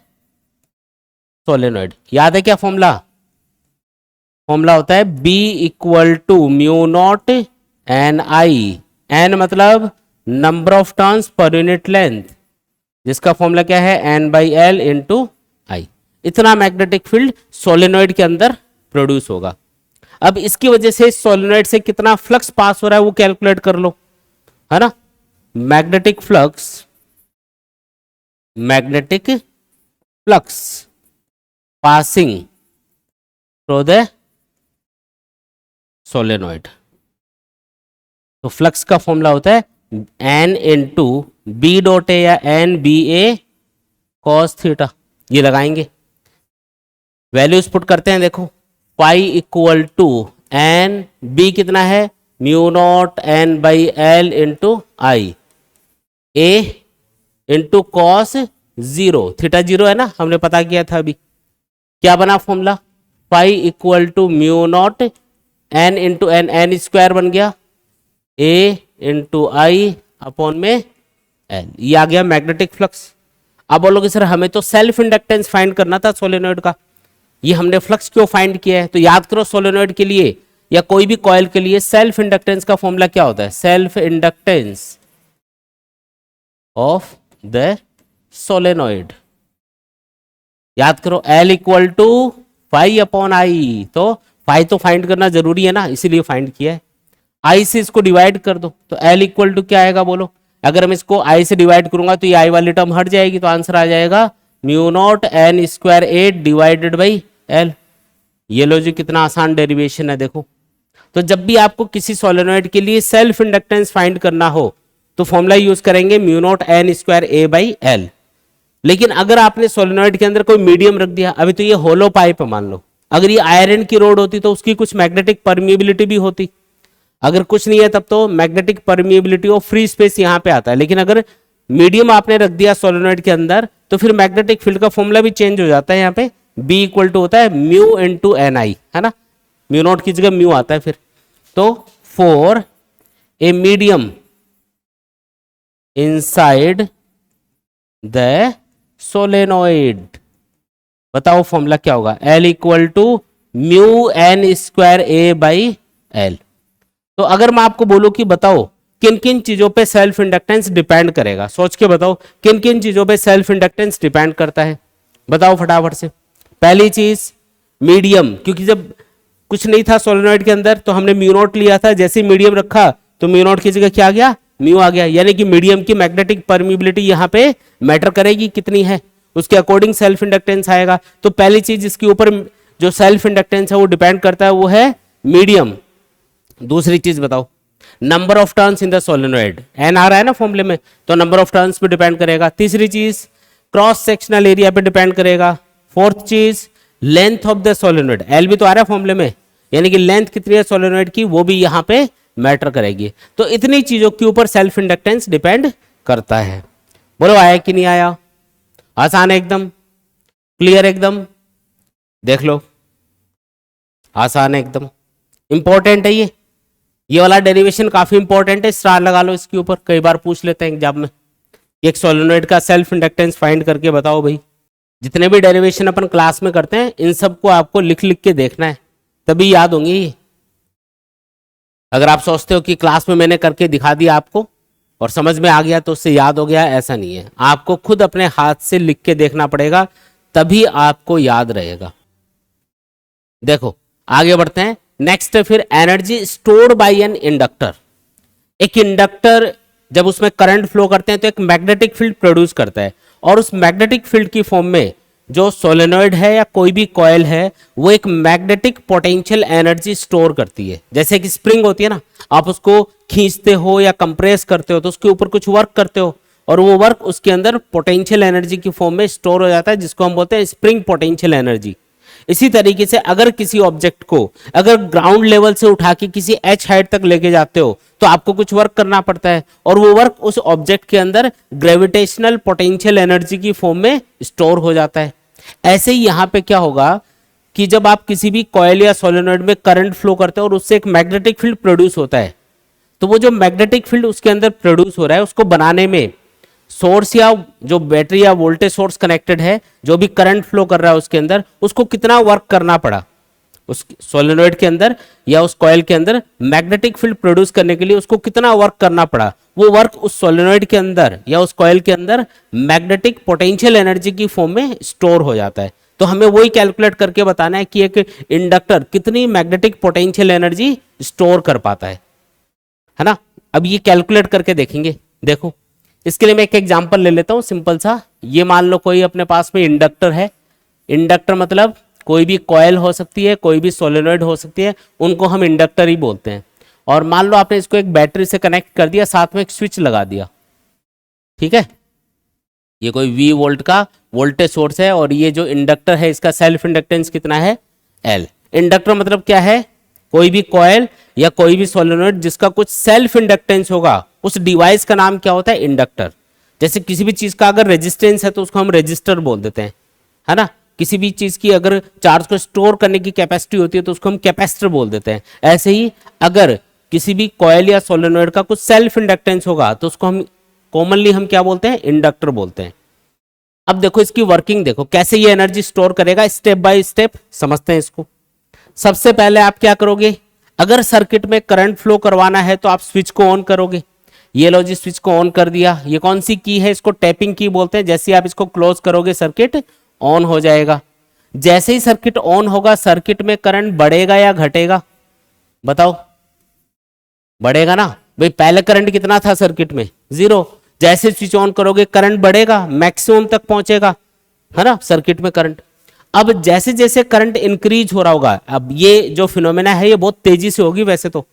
solenoid, याद है क्या फॉर्मूला? फॉर्मूला होता है B equal to mu not N I, N मतलब number of turns per unit length, जिसका फॉर्मूला क्या है? N by L into I. इतना मैग्नेटिक फील्ड सोलेनॉइड के अंदर प्रोड्यूस होगा। अब इसकी वजह से सोलेनॉइड से कितना फ्लक्स पास हो रहा है वो कैलकुलेट कर लो, है ना। Magnetic flux, magnetic flux passing through the solenoid. तो फ्लक्स का फॉर्मूला होता है N into B dot A या N B A cos theta. ये लगाएंगे, वैल्यूज पुट करते हैं। देखो pi equal to N, B कितना है? Mu not N by L into I, A into cos 0, theta 0 है ना, हमने पता किया था अभी। क्या बना formula? Pi equal to mu not N into N, N square बन गया, ए इंटू आई अपॉन में एल। ये आ गया मैग्नेटिक फ्लक्स। अब बोलोगे सर हमें तो सेल्फ इंडक्टेंस फाइंड करना था सोलेनॉइड का, ये हमने फ्लक्स क्यों फाइंड किया है? तो याद करो सोलेनॉइड के लिए या कोई भी कॉइल के लिए सेल्फ इंडक्टेंस का फॉर्मूला क्या होता है? Self inductance of the solenoid. याद करो L equal to phi upon I, तो फाई तो फाइंड करना जरूरी है ना, इसीलिए फाइंड किया है। आई से इसको डिवाइड कर दो तो एल इक्वल टू क्या आएगा बोलो? अगर मैं इसको आई से डिवाइड करूंगा तो ये आई वाली टर्म हट जाएगी, तो आंसर आ जाएगा mu not an square A divided by L. ये लो जी, कितना आसान डेरिवेशन है देखो। तो जब भी आपको किसी सोलेनोइड के लिए सेल्फ इंडक्टेंस फाइंड करना हो तो फॉर्मूला यूज करेंगे mu not an square A by L. लेकिन अगर आपने सोलेनोइड के अंदर कोई मीडियम रख दिया, अभी तो ये होलो पाइप है मान लो, अगर ये आयरन की रोड होती तो उसकी कुछ मैग्नेटिक परमिएबिलिटी भी होती। अगर कुछ नहीं है तब तो मैग्नेटिक परमिएबिलिटी और फ्री स्पेस यहां पे आता है। लेकिन अगर मीडियम आपने रख दिया सोलेनोइड के अंदर तो फिर मैग्नेटिक फील्ड का फॉर्मूला भी चेंज हो जाता है। यहाँ पे बी इक्वल टू होता है म्यू इनटू एन आई, है ना, म्यू नॉट की जगह म्यू आता है फिर। तो for a medium inside the solenoid, बताओ फॉर्मूला क्या होगा, L equal to mu N square A by L. तो अगर मैं आपको बोलूं कि बताओ किन किन चीजों पे सेल्फ इंडक्टेंस डिपेंड करेगा, सोच के बताओ किन किन चीजों पे सेल्फ इंडक्टेंस डिपेंड करता है, बताओ फटाफट से। पहली चीज मीडियम, क्योंकि जब कुछ नहीं था सोलेनोइड के अंदर तो हमने म्यू नॉट लिया था, जैसे मीडियम रखा तो म्यू नॉट की जगह क्या आ गया, म्यू आ गया। यानी कि मीडियम की मैग्नेटिक परमिएबिलिटी यहाँ पे मैटर करेगी कितनी है, उसके अकॉर्डिंग सेल्फ इंडक्टेंस आएगा। तो पहली चीज इसके ऊपर जो सेल्फ इंडक्टेंस है वो डिपेंड करता है वो है मीडियम। दूसरी चीज बताओ, number of turns in the solenoid, N आ रहा है ना फॉर्मूले में, तो नंबर ऑफ टर्न्स पे डिपेंड करेगा। तीसरी चीज क्रॉस सेक्शनल एरिया पे डिपेंड करेगा। फोर्थ चीज length of the solenoid, L भी तो आ रहा है फॉर्मूले में, यानी कि लेंथ कितनी है सोलेनोइड की वो भी यहाँ पे मैटर करेगी। तो इतनी चीजों के ऊपर सेल्फ इंडक्टेंस डिपेंड करता है। बोलो आया कि नहीं आया, आसान है एकदम, क्लियर एकदम, देख लो आसान है एकदम, इंपॉर्टेंट है ये वाला डेरिवेशन काफी इंपॉर्टेंट है, स्टार लगा लो इसके ऊपर, कई बार पूछ लेते हैं एग्जाम में। एक सोलेनोइड का सेल्फ इंडक्टेंस फाइंड करके बताओ भाई। जितने भी डेरिवेशन अपन क्लास में करते हैं इन सबको आपको लिख लिख के देखना है, तभी याद होंगे ये। अगर आप सोचते हो कि क्लास में मैंने करके दिखा दिया आपको और समझ में आ गया तो उससे याद हो गया, ऐसा नहीं है, आपको खुद अपने हाथ से लिख के देखना पड़ेगा तभी आपको याद रहेगा। देखो आगे बढ़ते हैं, नेक्स्ट है फिर energy stored bye an inductor. एक इंडक्टर जब उसमें करंट फ्लो करते हैं तो एक मैग्नेटिक फील्ड प्रोड्यूस करता है, और उस मैग्नेटिक फील्ड की फॉर्म में जो सोलेनोइड है या कोई भी कॉइल है वो एक मैग्नेटिक पोटेंशियल एनर्जी स्टोर करती है। जैसे कि स्प्रिंग होती है ना, आप उसको खींचते हो या कंप्रेस करते हो तो उसके ऊपर कुछ वर्क करते हो और वो वर्क उसके अंदर पोटेंशियल एनर्जी की फॉर्म में स्टोर हो जाता है, जिसको हम बोलते हैं स्प्रिंग पोटेंशियल एनर्जी। इसी तरीके से अगर किसी ऑब्जेक्ट को अगर ग्राउंड लेवल से उठा के किसी एच हाइट तक लेके जाते हो तो आपको कुछ वर्क करना पड़ता है, और वो वर्क उस ऑब्जेक्ट के अंदर ग्रेविटेशनल पोटेंशियल एनर्जी की फॉर्म में स्टोर हो जाता है। ऐसे ही यहाँ पे क्या होगा कि जब आप किसी भी कॉइल या सोलेनोइड में करंट फ्लो करते हो और उससे एक मैग्नेटिक फील्ड प्रोड्यूस होता है, तो वो जो मैग्नेटिक फील्ड उसके अंदर प्रोड्यूस हो रहा है उसको बनाने में सोर्स या जो बैटरी या वोल्टेज सोर्स कनेक्टेड है, जो भी करंट फ्लो कर रहा है उसके अंदर, उसको कितना वर्क करना पड़ा उस सोलेनोइड के अंदर या उस कॉइल के अंदर मैग्नेटिक फील्ड प्रोड्यूस करने के लिए उसको कितना वर्क करना पड़ा, वो वर्क उस सोलेनोइड के अंदर या उस कॉइल के अंदर मैग्नेटिक पोटेंशियल एनर्जी की फॉर्म में स्टोर हो जाता है। तो हमें वही कैलकुलेट करके बताना है कि एक इंडक्टर कितनी मैग्नेटिक पोटेंशियल एनर्जी स्टोर कर पाता है ना। अब ये कैलकुलेट करके देखेंगे। देखो इसके लिए मैं एक एग्जांपल ले लेता हूं सिंपल सा। ये मान लो कोई अपने पास में इंडक्टर है, इंडक्टर मतलब कोई भी कॉइल हो सकती है, कोई भी सोलेनोइड हो सकती है, उनको हम इंडक्टर ही बोलते हैं। और मान लो आपने इसको एक बैटरी से कनेक्ट कर दिया, साथ में एक स्विच लगा दिया, ठीक है, ये कोई V वोल्ट का वोल्टेज सोर्स है और ये जो इंडक्टर है इसका सेल्फ इंडक्टेंस कितना है, L। इंडक्टर मतलब क्या है, कोई भी कॉइल या कोई भी सोलेनोइड जिसका कुछ सेल्फ इंडक्टेंस होगा, उस डिवाइस का नाम क्या होता है, इंडक्टर। जैसे किसी भी चीज का अगर रेजिस्टेंस है तो उसको हम रेजिस्टर बोल देते हैं, है ना। किसी भी चीज की अगर चार्ज को स्टोर करने की कैपेसिटी होती है तो उसको हम कैपेसिटर बोल देते हैं। ऐसे ही अगर किसी भी कॉइल या सोलेनोइड का कुछ सेल्फ इंडक्टेंस होगा तो उसको हम कॉमनली हम क्या बोलते हैं, इंडक्टर बोलते हैं। अब देखो इसकी वर्किंग देखो कैसे ये एनर्जी स्टोर करेगा, स्टेप बाय स्टेप समझते हैं इसको। सबसे पहले आप क्या करोगे, अगर सर्किट में करंट फ्लो करवाना है तो आप स्विच को ऑन करोगे। ये लो जी स्विच को ऑन कर दिया। ये कौन सी की है, इसको टैपिंग की बोलते हैं। जैसे आप इसको क्लोज करोगे सर्किट ऑन हो जाएगा। जैसे ही सर्किट ऑन होगा सर्किट में करंट बढ़ेगा या घटेगा, बताओ, बढ़ेगा ना। भाई पहले करंट कितना था सर्किट में, 0। जैसे स्विच ऑन करोगे करंट बढ़ेगा, मैक्सिमम तक पहुंचेगा, है ना, सर्किट में करंट। अब जैसे जैसे करंट इंक्रीज हो रहा होगा, अब ये जो फिनोमेना है ये बहुत तेजी से होगी, वैसे तो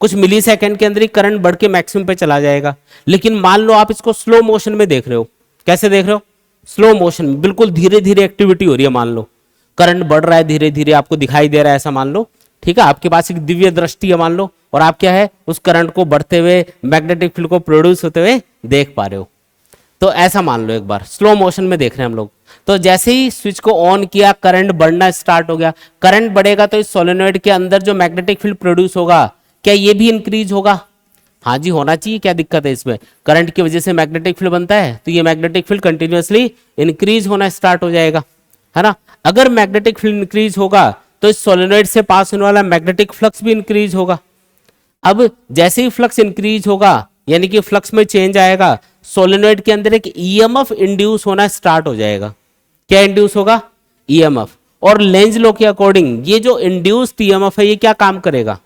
कुछ मिली सेकेंड के अंदर ही करंट बढ़ के मैक्सिमम पे चला जाएगा। लेकिन मान लो आप इसको स्लो मोशन में देख रहे हो, कैसे देख रहे हो, स्लो मोशन में, बिल्कुल धीरे धीरे एक्टिविटी हो रही है। मान लो करंट बढ़ रहा है धीरे धीरे, आपको दिखाई दे रहा है ऐसा मान लो, ठीक है, आपके पास एक दिव्य दृष्टि है मान लो, और आप क्या है उस करंट को बढ़ते हुए, मैग्नेटिक फील्ड को प्रोड्यूस होते हुए देख पा रहे हो। तो ऐसा मान लो एक बार स्लो मोशन में देख रहे हैं हम लोग। तो जैसे ही स्विच को ऑन किया करंट बढ़ना स्टार्ट हो गया। करंट बढ़ेगा तो इस सोलेनॉइड के अंदर जो मैग्नेटिक फील्ड प्रोड्यूस होगा क्या ये भी इंक्रीज होगा? हाँ जी होना चाहिए, क्या दिक्कत है इसमें? करंट की वजह से मैग्नेटिक फील्ड बनता है तो ये मैग्नेटिक फील्ड कंटिन्यूअसली इंक्रीज होना स्टार्ट हो जाएगा, है ना। अगर मैग्नेटिक फील्ड इंक्रीज होगा तो इस सोलेनॉइड से पास होने वाला मैग्नेटिक फ्लक्स भी इंक्रीज होगा। अब जैसे ही फ्लक्स इंक्रीज होगा यानी कि फ्लक्स में चेंज आएगा, सोलेनॉइड के अंदर एक ईएमएफ इंड्यूस होना स्टार्ट हो जाएगा। क्या इंड्यूस होगा? ईएमएफ। और लेंज लॉ के अकॉर्डिंग ये जो इंड्यूस्ड ईएमएफ है ये क्या काम करेगा?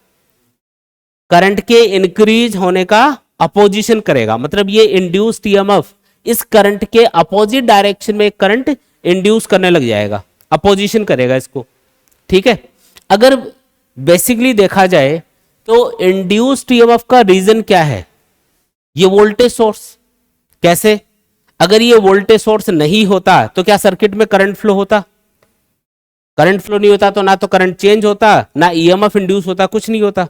करंट के इंक्रीज होने का अपोजिशन करेगा। मतलब ये इंड्यूस्ड ईएमएफ इस करंट के अपोजिट डायरेक्शन में करंट इंड्यूस करने लग जाएगा, अपोजिशन करेगा इसको, ठीक है। अगर बेसिकली देखा जाए तो इंड्यूस्ड ईएमएफ का रीजन क्या है? ये वोल्टेज सोर्स। कैसे? अगर ये वोल्टेज सोर्स नहीं होता तो क्या सर्किट में करंट फ्लो होता? करंट फ्लो नहीं होता तो ना तो करंट चेंज होता, ना ईएमएफ इंड्यूस होता, कुछ नहीं होता।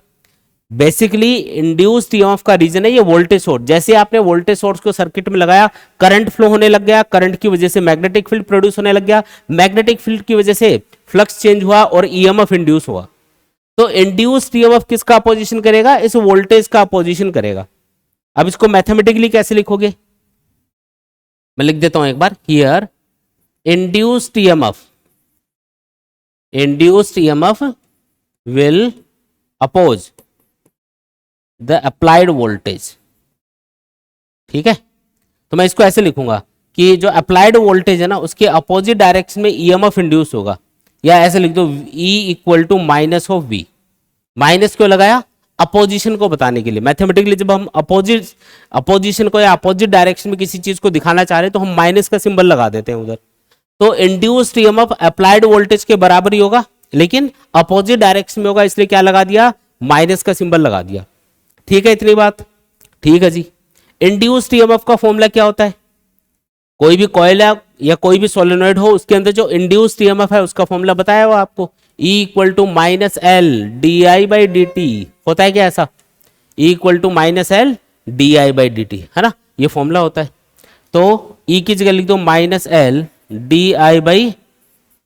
बेसिकली इंड्यूस्ड ईएमएफ का रीजन है ये वोल्टेज सोर्स। जैसे आपने वोल्टेज सोर्स को सर्किट में लगाया, करंट फ्लो होने लग गया, करंट की वजह से मैग्नेटिक फील्ड प्रोड्यूस होने लग गया, मैग्नेटिक फील्ड की वजह से फ्लक्स चेंज हुआ और ईएमएफ इंड्यूस हुआ। तो इंड्यूस्ड ईएमएफ किसका अपोजिशन करेगा? इस वोल्टेज का अपोजिशन करेगा। अब इसको मैथमेटिकली कैसे लिखोगे? मैं लिख देता हूं एक बार, here induced EMF will oppose the applied voltage. ठीक है, तो मैं इसको ऐसे लिखूंगा कि जो अप्लाइड वोल्टेज है ना उसके अपोजिट डायरेक्शन में ईएमएफ इंड्यूस होगा, या ऐसे लिख दो E equal to minus of V। माइनस क्यों लगाया? अपोजिशन को बताने के लिए। मैथमेटिकली जब हम अपोजिशन को या अपोजिट डायरेक्शन में किसी चीज को दिखाना चाह रहे हैं तो हम माइनस का सिंबल लगा देते हैं उधर। तो इंड्यूस्ड ईएमएफ अप्लाइड वोल्टेज के बराबर ही होगा लेकिन अपोजिट डायरेक्शन में होगा, इसलिए क्या लगा दिया? माइनस का सिंबल लगा दिया। ठीक है, इतनी बात ठीक है जी। इंड्यूस्ड ईएमएफ का फॉर्मूला क्या होता है? कोई भी कॉइल या कोई भी सोलेनॉइड हो उसके अंदर जो इंड्यूस्ड ईएमएफ है उसका फॉर्मूला बताया हुआ आपको, E equal to minus L D I by D T. होता है क्या ऐसा? E equal to minus L D I by D T, है ना, ये फॉर्मूला होता है। तो E की जगह लिख दो minus L D I by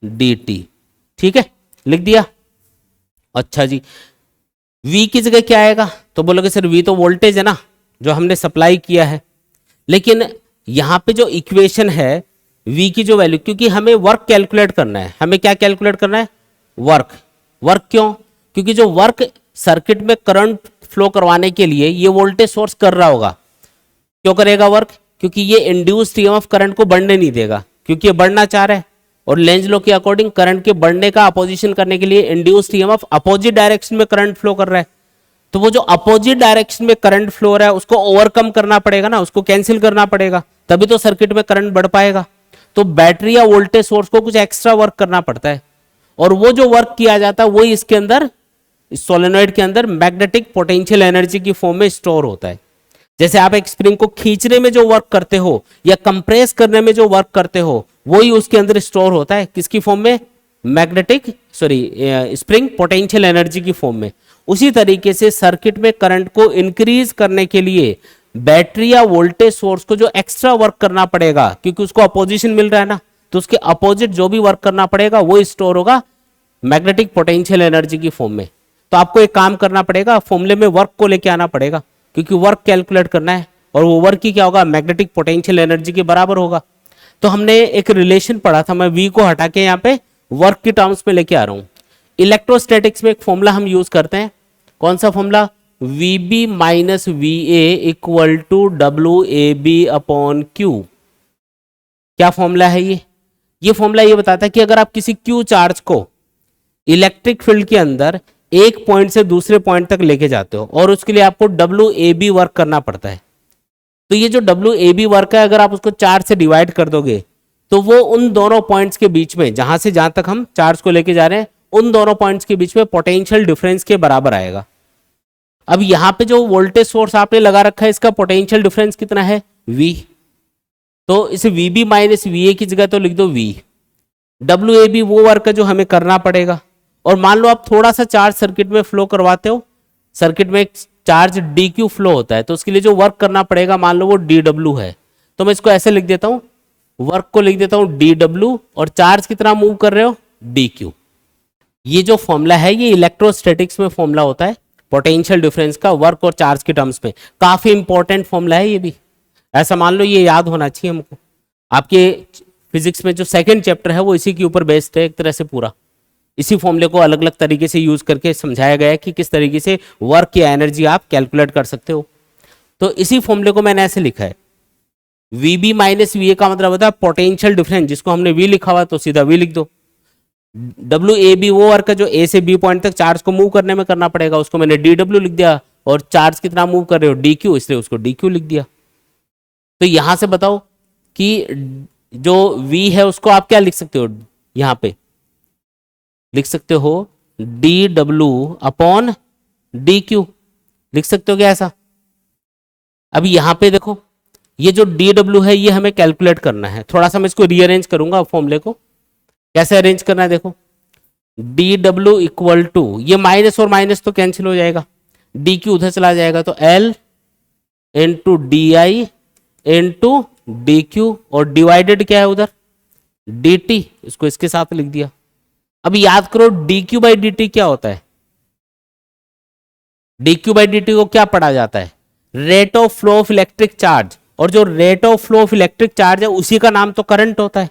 D T. ठीक है, लिख दिया। अच्छा जी, V की जगह क्या आएगा? तो बोलोगे सर V तो वोल्टेज है ना जो हमने सप्लाई किया है, लेकिन यहां पे जो इक्वेशन है V की जो वैल्यू, क्योंकि हमें वर्क कैलकुलेट करना है। हमें क्या कैलकुलेट करना है? वर्क क्यों? क्योंकि जो वर्क सर्किट में करंट फ्लो करवाने के लिए ये वोल्टेज सोर्स कर रहा होगा। क्यों करेगा वर्क? क्योंकि ये इंड्यूस्ड ईएमएफ करंट को बढ़ने नहीं देगा, क्योंकि ये बढ़ना चाह रहा है और लेंज लॉ के अकॉर्डिंग करंट के बढ़ने का अपोजिशन करने के लिए इंड्यूस्ड ईएमएफ अपोजिट डायरेक्शन में करंट फ्लो कर रहा है। तो वो जो अपोजिट डायरेक्शन में करंट फ्लो हो रहा है उसको ओवरकम करना पड़ेगा ना, उसको कैंसिल करना पड़ेगा, तभी तो सर्किट में करंट बढ़ पाएगा। तो बैटरी या वोल्टेज सोर्स को कुछ एक्स्ट्रा वर्क करना पड़ता है और वो जो वर्क किया जाता है वही इसके अंदर, इस सोलेनॉइड के अंदर मैग्नेटिक पोटेंशियल एनर्जी की फॉर्म में स्टोर होता है। जैसे आप एक स्प्रिंग को खींचने में जो वर्क करते हो या कंप्रेस करने में जो वर्क करते हो वही उसके अंदर स्टोर होता है। किसकी फॉर्म में? स्प्रिंग पोटेंशियल एनर्जी की फॉर्म में। उसी तरीके से सर्किट में करंट को इंक्रीज करने के लिए बैटरी या वोल्टेज सोर्स को जो एक्स्ट्रा वर्क करना पड़ेगा, क्योंकि उसको अपोजिशन मिल रहा है ना, तो उसके अपोजिट जो भी वर्क करना पड़ेगा वो स्टोर होगा मैग्नेटिक पोटेंशियल एनर्जी की फॉर्म में। तो आपको एक काम करना पड़ेगा, फॉर्मूले में वर्क को लेके आना पड़ेगा, क्योंकि वर्क कैलकुलेट करना है और वो वर्क ही क्या होगा? मैग्नेटिक पोटेंशियल एनर्जी के बराबर होगा। तो हमने एक रिलेशन पढ़ा था, मैं V को हटा के यहाँ पे वर्क की टर्म्स में लेके आ रहा हूँ। इलेक्ट्रोस्टैटिक्स में एक फॉर्मूला हम यूज करते हैं, कौन सा formula? VB minus VA equal to WAB upon Q। क्या फॉर्मूला है ये? ये फॉर्मूला ये बताता है कि अगर आप किसी Q चार्ज को इलेक्ट्रिक फील्ड के अंदर एक पॉइंट से दूसरे पॉइंट तक लेके जाते हो और उसके लिए आपको WAB वर्क करना पड़ता है। तो ये जो WAB वर्क है अगर आप उसको 4 से डिवाइड कर दोगे तो वो उन दोनों पॉइंट्स के बीच में, जहां से जहां तक हम चार्ज को लेके जा रहे हैं, उन दोनों पॉइंट्स के बीच में पोटेंशियल डिफरेंस के बराबर आएगा। अब यहां पे जो वोल्टेज सोर्स आपने लगा रखा है इसका पोटेंशियल डिफरेंस कितना है, V। तो इसे VB माइनस VA की जगह तो लिख दो V। WAB वो वर्क है जो हमें करना पड़ेगा। और मान लो आप थोड़ा सा चार्ज सर्किट में फ्लो करवाते हो, सर्किट में एक चार्ज DQ फ्लो होता है, तो उसके लिए जो वर्क करना पड़ेगा मान लो वो DW है। तो मैं इसको ऐसे लिख देता हूं, वर्क को लिख देता हूं DW और चार्ज कितना मूव कर रहे हो DQ। ये जो फॉर्मूला है ये इलेक्ट्रोस्टैटिक्स में फॉर्मूला होता है पोटेंशियल डिफरेंस का वर्क और चार्ज के टर्म्स में। काफी इंपॉर्टेंट फॉर्मूला है ये भी, ऐसा मान लो ये याद होना चाहिए हमको। आपके फिजिक्स में जो सेकंड चैप्टर है वो इसी के ऊपर बेस्ड है एक तरह से पूरा। इसी फॉर्मूले को अलग अलग तरीके से यूज करके समझाया गया है कि किस तरीके से वर्क या एनर्जी आप कैलकुलेट कर सकते हो। तो इसी फॉर्मूले को मैंने ऐसे लिखा है, VB माइनस VA का मतलब होता है पोटेंशियल डिफरेंस, जिसको हमने V लिखा हुआ तो सीधा V लिख दो। WAB वो वर्क है जो A से B पॉइंट तक चार्ज को मूव करने में करना पड़ेगा, उसको मैंने DW लिख दिया। और चार्ज कितना मूव कर रहे हो DQ, इसलिए उसको DQ लिख दिया। तो यहां से बताओ कि जो V है उसको आप क्या लिख सकते हो, यहां पे लिख सकते हो DW अपॉन DQ, लिख सकते हो क्या ऐसा। अब यहां पे देखो ये जो DW है ये हमें कैलकुलेट करना है। थोड़ा सा मैं इसको रीअरेंज करूंगा फॉर्मूले को। कैसे अरेंज करना है देखो, DW इक्वल टू, ये माइनस और माइनस तो कैंसिल हो जाएगा, DQ उधर चला जाएगा तो L into DI into DQ और डिवाइडेड क्या है उधर DT, इसको इसके साथ लिख दिया। अब याद करो DQ बाई DT क्या होता है, DQ बाई DT को क्या पढ़ा जाता है, rate of flow of electric charge. और जो rate of flow of electric charge है उसी का नाम तो करंट होता है।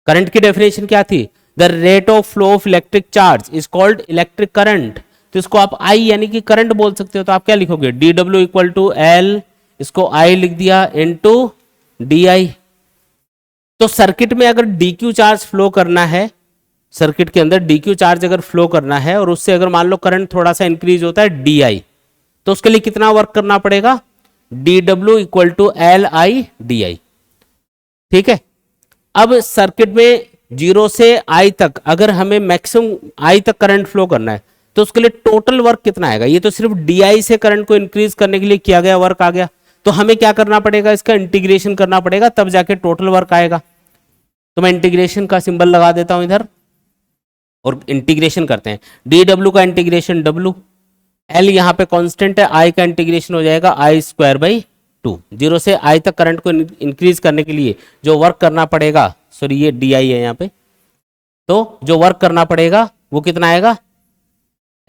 करंट की डेफिनेशन क्या थी, the rate of flow of electric charge is called electric current. तो इसको आप I यानी कि करंट बोल सकते हो। तो आप क्या लिखोगे DW इक्वल टू L, इसको I लिख दिया इंटू DI। तो सर्किट में अगर DQ चार्ज फ्लो करना है, सर्किट के अंदर DQ चार्ज अगर फ्लो करना है और उससे अगर मान लो करंट थोड़ा सा इंक्रीज होता है DI, तो उसके लिए कितना वर्क करना पड़ेगा DW equal to LI DI। ठीक है। अब सर्किट में 0 से I तक अगर हमें मैक्सिमम I तक करंट फ्लो करना है तो उसके लिए टोटल वर्क कितना आएगा। ये तो सिर्फ DI से करंट को इंक्रीज करने के लिए किया गया वर्क आ गया। तो हमें क्या करना पड़ेगा, इसका इंटीग्रेशन करना पड़ेगा, तब जाके टोटल वर्क आएगा। तो मैं इंटीग्रेशन का सिंबल लगा देता हूं इधर और इंटीग्रेशन करते हैं। DW का इंटीग्रेशन W, L यहाँ पे कांस्टेंट है, I का इंटीग्रेशन हो जाएगा I स्क्वायर बाई 2। 0 से I तक करंट को इंक्रीज करने के लिए जो वर्क करना पड़ेगा, सॉरी ये DI है यहाँ पे, तो जो वर्क करना पड़ेगा वो कितना आएगा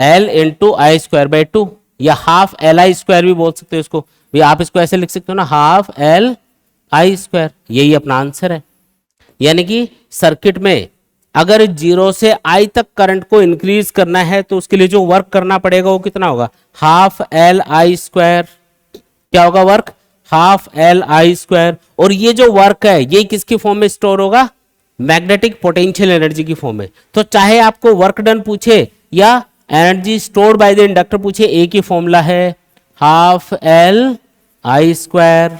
L into I square by 2, या हाफ LI स्क्वायर भी बोल सकते हो इसको भी। आप इसको ऐसे लिख सकते हो ना, हाफ LI स्क्वायर। यही अपना आंसर है। यानी कि सर्किट में अगर 0 से I तक करंट को इंक्रीज करना है तो उसके लिए जो वर्क करना पड़ेगा वो कितना होगा, हाफ LI स्क्वायर। क्या होगा वर्क, हाफ LI स्क्वायर। और ये जो वर्क है ये किसकी फॉर्म में स्टोर होगा, मैग्नेटिक पोटेंशियल एनर्जी की फॉर्म में। तो चाहे आपको वर्क डन पूछे या energy stored by the inductor पूछे, एक ही फॉर्मूला है, half LI square.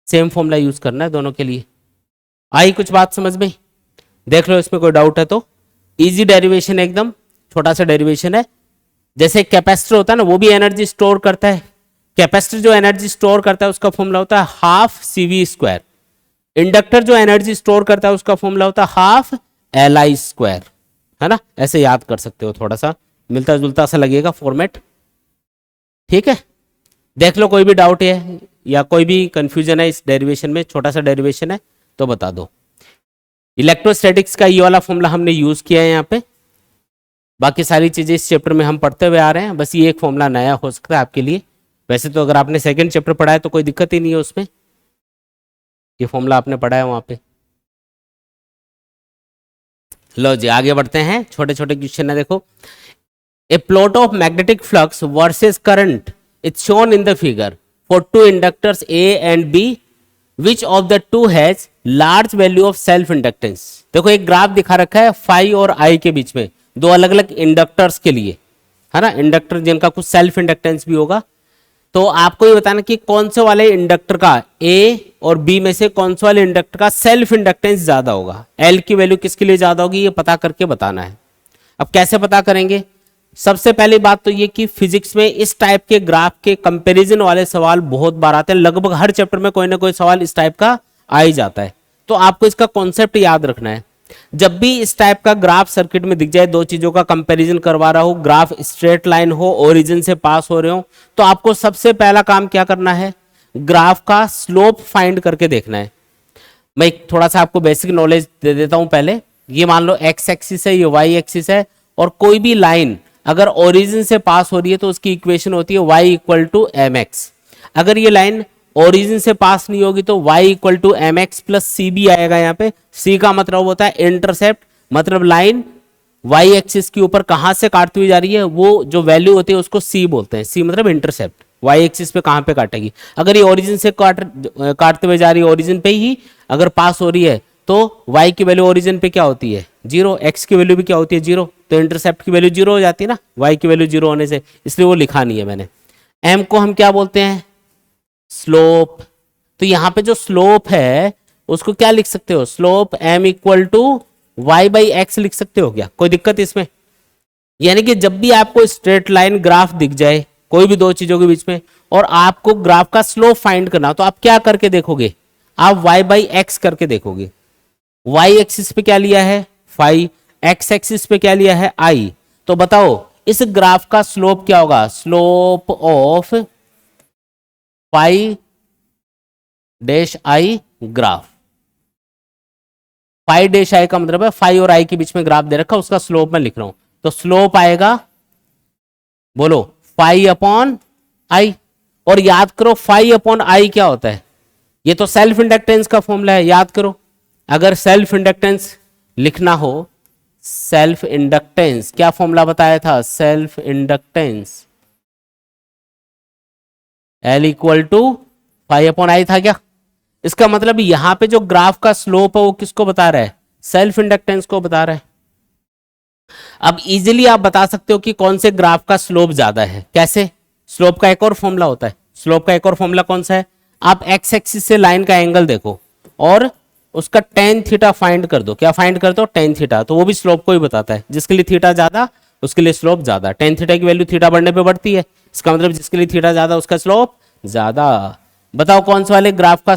Same formula use करना है दोनों के लिए। आई कुछ बात समझ में, देख लो इसमें कोई डाउट है तो। इजी डेरिवेशन, एकदम छोटा सा डेरिवेशन है। जैसे कैपेसिटर होता है ना, वो भी एनर्जी स्टोर करता है। कैपेसिटर जो एनर्जी स्टोर करता है उसका फॉर्मूला होता है हाफ CV स्क्वायर। इंडक्टर जो एनर्जी स्टोर करता है उसका फॉर्मूला होता है हाफ LI स्क्वायर, है ना। ऐसे याद कर सकते हो, थोड़ा सा मिलता जुलता सा लगेगा फॉर्मेट। ठीक है, देख लो कोई भी डाउट है या कोई भी कंफ्यूजन है इस डेरिवेशन में, छोटा सा डेरिवेशन है तो बता दो। इलेक्ट्रोस्टैटिक्स का ये वाला फॉर्मूला हमने यूज किया है यहाँ पे। बाकी सारी चीजें इस चैप्टर में हम पढ़ते हुए आ रहे हैं, बस ये एक फॉर्मूला नया हो सकता है आपके लिए। वैसे तो अगर आपने सेकंड चैप्टर पढ़ा है तो कोई दिक्कत ही नहीं है उसमें, ये फॉर्मूला आपने पढ़ा है वहां पे। लो जी आगे बढ़ते हैं, छोटे छोटे क्वेश्चन है देखो। A plot of magnetic flux versus current is shown in the figure for two inductors A and B, which of the two has large value of self inductance. देखो एक ग्राफ दिखा रखा है फाई और I के बीच में, दो अलग अलग इंडक्टर्स के लिए, है ना, इंडक्टर जिनका कुछ सेल्फ इंडक्टेंस भी होगा। तो आपको ये बताना कि कौन से वाले इंडक्टर का ए और बी में से कौन से वाले इंडक्टर का सेल्फ इंडक्टेंस ज्यादा होगा, एल की वैल्यू किसके लिए ज्यादा होगी, ये पता करके बताना है। अब कैसे पता करेंगे? सबसे पहली बात तो ये कि फिजिक्स में इस टाइप के ग्राफ के कंपैरिजन वाले सवाल बहुत बार आते हैं, लगभग हर चैप्टर में कोई ना कोई सवाल इस टाइप का आ ही जाता है। तो आपको इसका कॉन्सेप्ट याद रखना है। जब भी इस टाइप का ग्राफ सर्किट में दिख जाए, दो चीजों का कंपैरिजन करवा रहा हो, ग्राफ स्ट्रेट लाइन हो, ओरिजिन से पास हो रहे हो, तो आपको सबसे पहला काम क्या करना है, ग्राफ का स्लोप फाइंड करके देखना है। मैं थोड़ा सा आपको बेसिक नॉलेज दे देता हूं पहले। ये मान लो एक्स एक्सिस है, ये वाई एक्सिस है, और कोई भी लाइन अगर ओरिजिन से पास हो रही है तो उसकी इक्वेशन होती है y equal to M X. अगर ये लाइन ओरिजिन से पास नहीं होगी तो y equal to M X plus C भी आएगा। यहाँ पे c का मतलब होता है इंटरसेप्ट, मतलब लाइन y एक्सिस के ऊपर कहां से काटती हुई जा रही है, वो जो वैल्यू होती है उसको c बोलते हैं। c मतलब इंटरसेप्ट, y एक्सिस पे कहां पे काटेगी। अगर ये ओरिजिन से काटते हुए जा रही है, ओरिजिन पे ही अगर पास हो रही है, तो y की वैल्यू ओरिजिन पे क्या होती है, 0, x की वैल्यू भी क्या होती है, 0, तो इंटरसेप्ट की वैल्यू 0 हो जाती है ना, y की वैल्यू 0 होने से, इसलिए वो लिखा नहीं है मैंने। m को हम क्या बोलते हैं, स्लोप। तो यहां पे जो स्लोप है उसको क्या लिख सकते हो, slope m equal to Y by X लिख सकते हो क्या, कोई दिक्कत इसमें? यानी कि जब भी आपको स्ट्रेट लाइन ग्राफ दिख जाए कोई भी दो चीजों के बीच में और आपको ग्राफ का स्लोप फाइंड करना, तो आप क्या करके देखोगे, आप y बाई एक्स करके देखोगे। y एक्सिस पे क्या लिया है, फाई, x एक्सिस पे क्या लिया है, i। तो बताओ इस ग्राफ का स्लोप क्या होगा, slope of phi dash i graph. Phi dash i का मतलब है फाई और i के बीच में ग्राफ दे रखा, उसका स्लोप मैं लिख रहा हूं। तो स्लोप आएगा, बोलो, फाई अपॉन i। और याद करो फाई अपॉन i क्या होता है, ये तो सेल्फ इंडक्टेंस का फॉर्मूला है, याद करो। अगर सेल्फ इंडक्टेंस लिखना हो, सेल्फ इंडक्टेंस क्या फॉर्मूला बताया था, self inductance L equal to phi upon I था क्या। इसका मतलब यहां पे जो ग्राफ का स्लोप है वो किसको बता रहा है, सेल्फ इंडक्टेंस को बता रहा है। अब इजीली आप बता सकते हो कि कौन से ग्राफ का स्लोप ज्यादा है, कैसे, स्लोप का एक और फॉर्मूला होता है। स्लोप का एक और फॉर्मूला कौन सा है, आप एक्स एक्सिस से लाइन का एंगल देखो और उसका टेन थीटा फाइंड कर दो। क्या फाइंड कर दो, टेन थीटा, तो वो भी स्लोप को ही बताता है। जिसके लिए थीटा ज्यादा उसके लिए स्लोप ज्यादा, टेन थीटा की वैल्यू थीटा बढ़ने पे बढ़ती है, इसका मतलब जिसके लिए थीटा ज्यादा उसका स्लोप ज्यादा। बताओ कौन से वाले ग्राफ का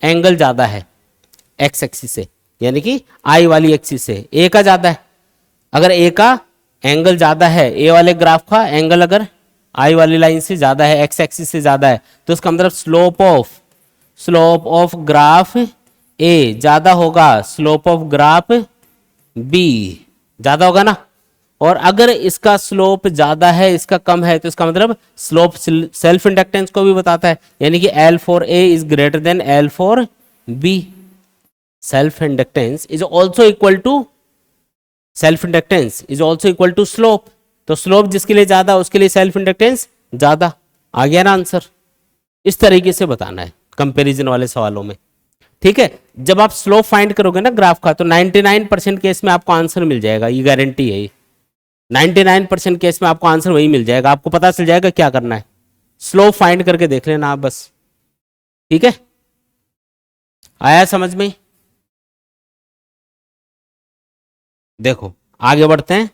एंगल ज्यादा है एक्स एक्सिस से, यानी कि आई वाली एक्सिस से, ए का ज्यादा है। अगर ए का एंगल ज्यादा है, ए वाले ग्राफ का एंगल अगर आई वाली लाइन से ज्यादा है, एक्स एक्सिस से ज्यादा है, तो इसका मतलब स्लोप ऑफ ग्राफ ए ज्यादा होगा, स्लोप ऑफ ग्राफ बी ज्यादा होगा ना। और अगर इसका स्लोप ज्यादा है इसका कम है, तो इसका मतलब स्लोप सेल्फ इंडक्टेंस को भी बताता है, यानी कि L for A is greater than L for B। Self inductance is also equal to slope. तो स्लोप जिसके लिए ज्यादा उसके लिए सेल्फ इंडक्टेंस ज्यादा। आ गया ना आंसर। इस तरीके से बताना है कंपैरिजन वाले सवालों में, ठीक है। जब आप स्लोप फाइंड करोगे ना ग्राफ का, तो 99% केस में आपको आंसर मिल जाएगा, ये गारंटी है। 99% केस में आपको आंसर वही मिल जाएगा, आपको पता चल जाएगा क्या करना है, स्लोप फाइंड करके देख लेना आप बस, ठीक है। आया समझ में? देखो आगे बढ़ते हैं,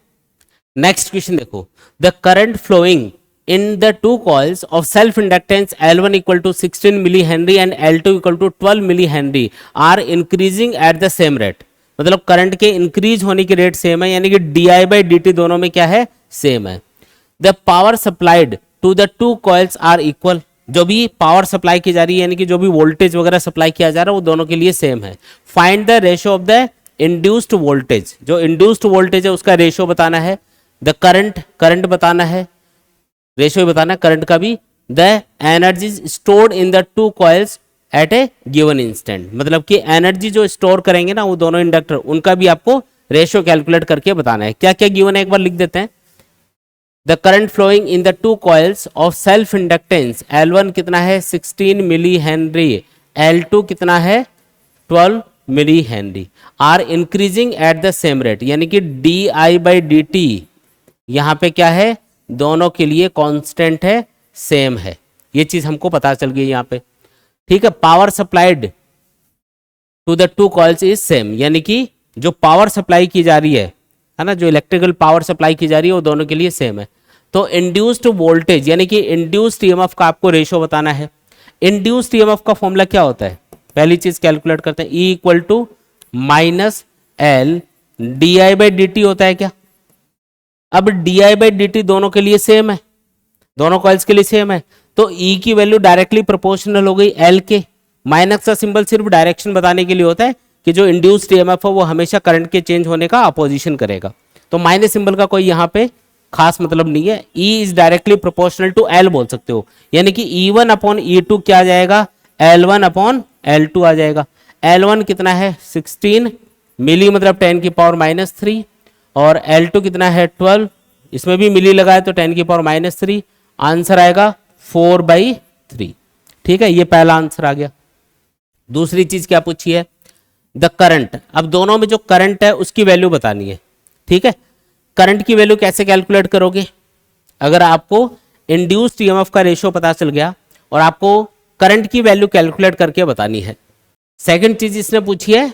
नेक्स्ट क्वेश्चन देखो। The current flowing in the two coils of self inductance L1 equal to 16 millihenry and L2 equal to 12 millihenry are increasing at the same rate। मतलब करंट के इंक्रीज होने की रेट सेम है, यानी कि di by dt दोनों में क्या है, सेम है। The power supplied to the two coils are equal. जो भी पावर सप्लाई की जा रही है, यानी कि जो भी वोल्टेज वगैरह सप्लाई किया जा रहा है, वो दोनों के लिए सेम है। Find the ratio of the induced voltage. जो इंड्यूस्ड वोल्टेज है उसका रेशियो बताना है। द करंट बताना है, रेशियो बताना है करंट का भी। The energy stored in the two coils at a given instant. मतलब कि एनर्जी जो स्टोर करेंगे ना वो दोनों इंडक्टर, उनका भी आपको रेशियो कैलकुलेट करके बताना है। क्या क्या गिवन है एक बार लिख देते हैं। The current flowing in the two coils of self inductance L1 कितना है 16 मिली हेनरी, L2 कितना है 12 milli henry are increasing at the same rate, यानी कि D I by D T यहाँ पे क्या है, दोनों के लिए कांस्टेंट है, सेम है। ये चीज हमको पता चल गई यहाँ पे। ठीक है, power supplied to the two coils is same, यानी कि जो पावर सप्लाई की जा रही है ना, जो इलेक्ट्रिकल पावर सप्लाई की जा रही है वो दोनों के लिए सेम है। तो इंड्यूस्ड वोल्टेज यानी कि इंड्यूस्ड ईएमएफ का आपको रेशो बताना है। इंड्यूस्ड ईएमएफ का फॉर्मूला क्या होता है, पहली चीज कैलकुलेट करते हैं, E equal to minus L D I by D T होता है क्या। अब D I by D T दोनों के लिए सेम है, दोनों कॉइल्स के लिए सेम है, तो E की वैल्यू डायरेक्टली प्रोपोर्शनल हो गई L के। माइनस का सिंबल सिर्फ डायरेक्शन बताने के लिए होता है कि जो इंड्यूस्ड ईएमएफ है वो हमेशा करंट के चेंज होने का अपोजिशन करेगा, तो माइनस सिंबल का कोई यहाँ पे खास मतलब नहीं है। E is directly proportional to L बोल सकते हो, यानी कि E1 अपॉन E2 क्या आ जाएगा, L1 अपॉन L2 आ जाएगा। L1 कितना है 16 मिली मतलब 10 की पावर माइनस 3, और L2 कितना है 12, इसमें भी मिली लगाए तो 10 की पावर माइनस 3, आंसर आएगा 4/3। ठीक है, ये पहला आंसर आ गया। दूसरी चीज क्या पूछी है, द करंट। अब दोनों में जो करंट है उसकी वैल्यू बतानी है। ठीक है, करंट की वैल्यू कैसे कैलकुलेट करोगे, अगर आपको इंड्यूस्ड ईएमएफ का रेशियो पता चल गया और आपको करंट की वैल्यू कैलकुलेट करके बतानी है। सेकंड चीज इसने पूछी है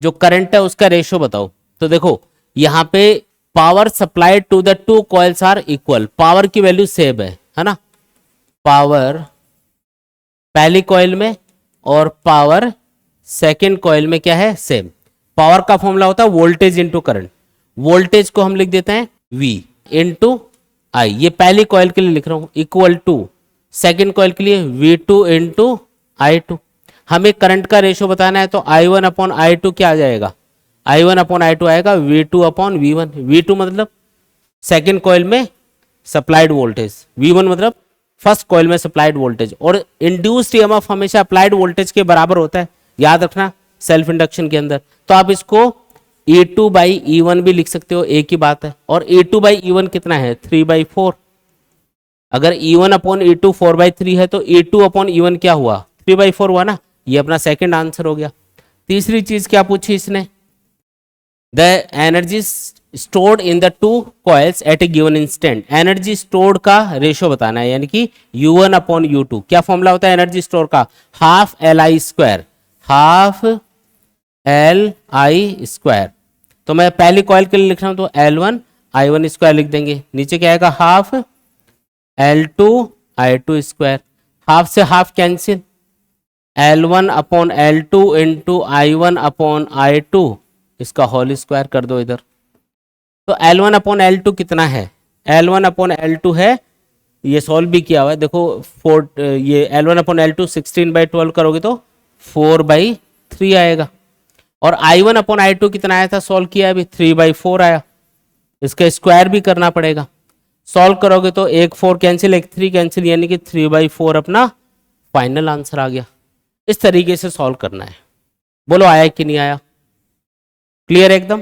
जो करंट है उसका रेशियो बताओ, तो देखो यहां पे power supplied to the two coils are equal, power की वैल्यू सेम है ना, पावर पहली कॉइल में और पावर सेकेंड कॉइल में क्या है, सेम। पावर का फॉर्मूला होता है वोल्टेज इंटू करंट, वोल्टेज को हम लिख देते हैं V इंटू आई, ये पहली कॉइल के लिए लिख रहा हूं, इक्वल टू सेकेंड कॉइल के लिए V2 इंटू I2। हमें करंट का रेशियो बताना है तो I1 अपॉन I2 क्या आ जाएगा, I1 अपॉन I2 आएगा V2 अपॉन V1। V2 मतलब सेकेंड कॉइल में सप्लाइड वोल्टेज, V1 मतलब फर्स्ट कॉइल में सप्लाइड वोल्टेज, और इंड्यूस्ड ईएमएफ हमेशा अप्लाइड वोल्टेज के बराबर होता है, याद रखना सेल्फ इंडक्शन के अंदर। तो आप इसको E2 बाई E1 भी लिख सकते हो, एक ही बात है। और E2 बाई E1 कितना है 3/4, अगर E1 अपॉन E2 4/3 है तो E2 अपॉन E1 क्या हुआ 3/4 हुआ ना, ये अपना सेकंड आंसर हो गया। तीसरी चीज क्या पूछी इसने, the energy stored in the two coils at a given instant, energy stored का रेशियो बताना है, यानी कि U1 अपॉन U2। क्या फॉर्मूला होता है एनर्जी स्टोर का, half LI square, half LI square. तो मैं पहली कॉइल के लिए लिख रहा हूं तो L1 I1 स्क्वायर लिख देंगे, नीचे क्या आएगा half L2 I2 square, half से half cancel, L1 upon L2 into I1 upon I2, इसका होल स्क्वायर कर दो इधर। तो L1 अपॉन L2 कितना है, L1 अपॉन L2 है, ये सॉल्व भी किया हुआ है देखो, ये L1 अपॉन L2 16/12 करोगे तो 4/3 आएगा, और I1 अपॉन I2 कितना आया था, सॉल्व किया अभी 3/4 आया, इसका स्क्वायर भी करना पड़ेगा। सॉल्व करोगे तो एक 4 कैंसिल एक 3 कैंसिल, यानी कि 3/4 अपना फाइनल आंसर आ गया। इस तरीके से सॉल्व करना है। बोलो आया कि नहीं आया, क्लियर एकदम।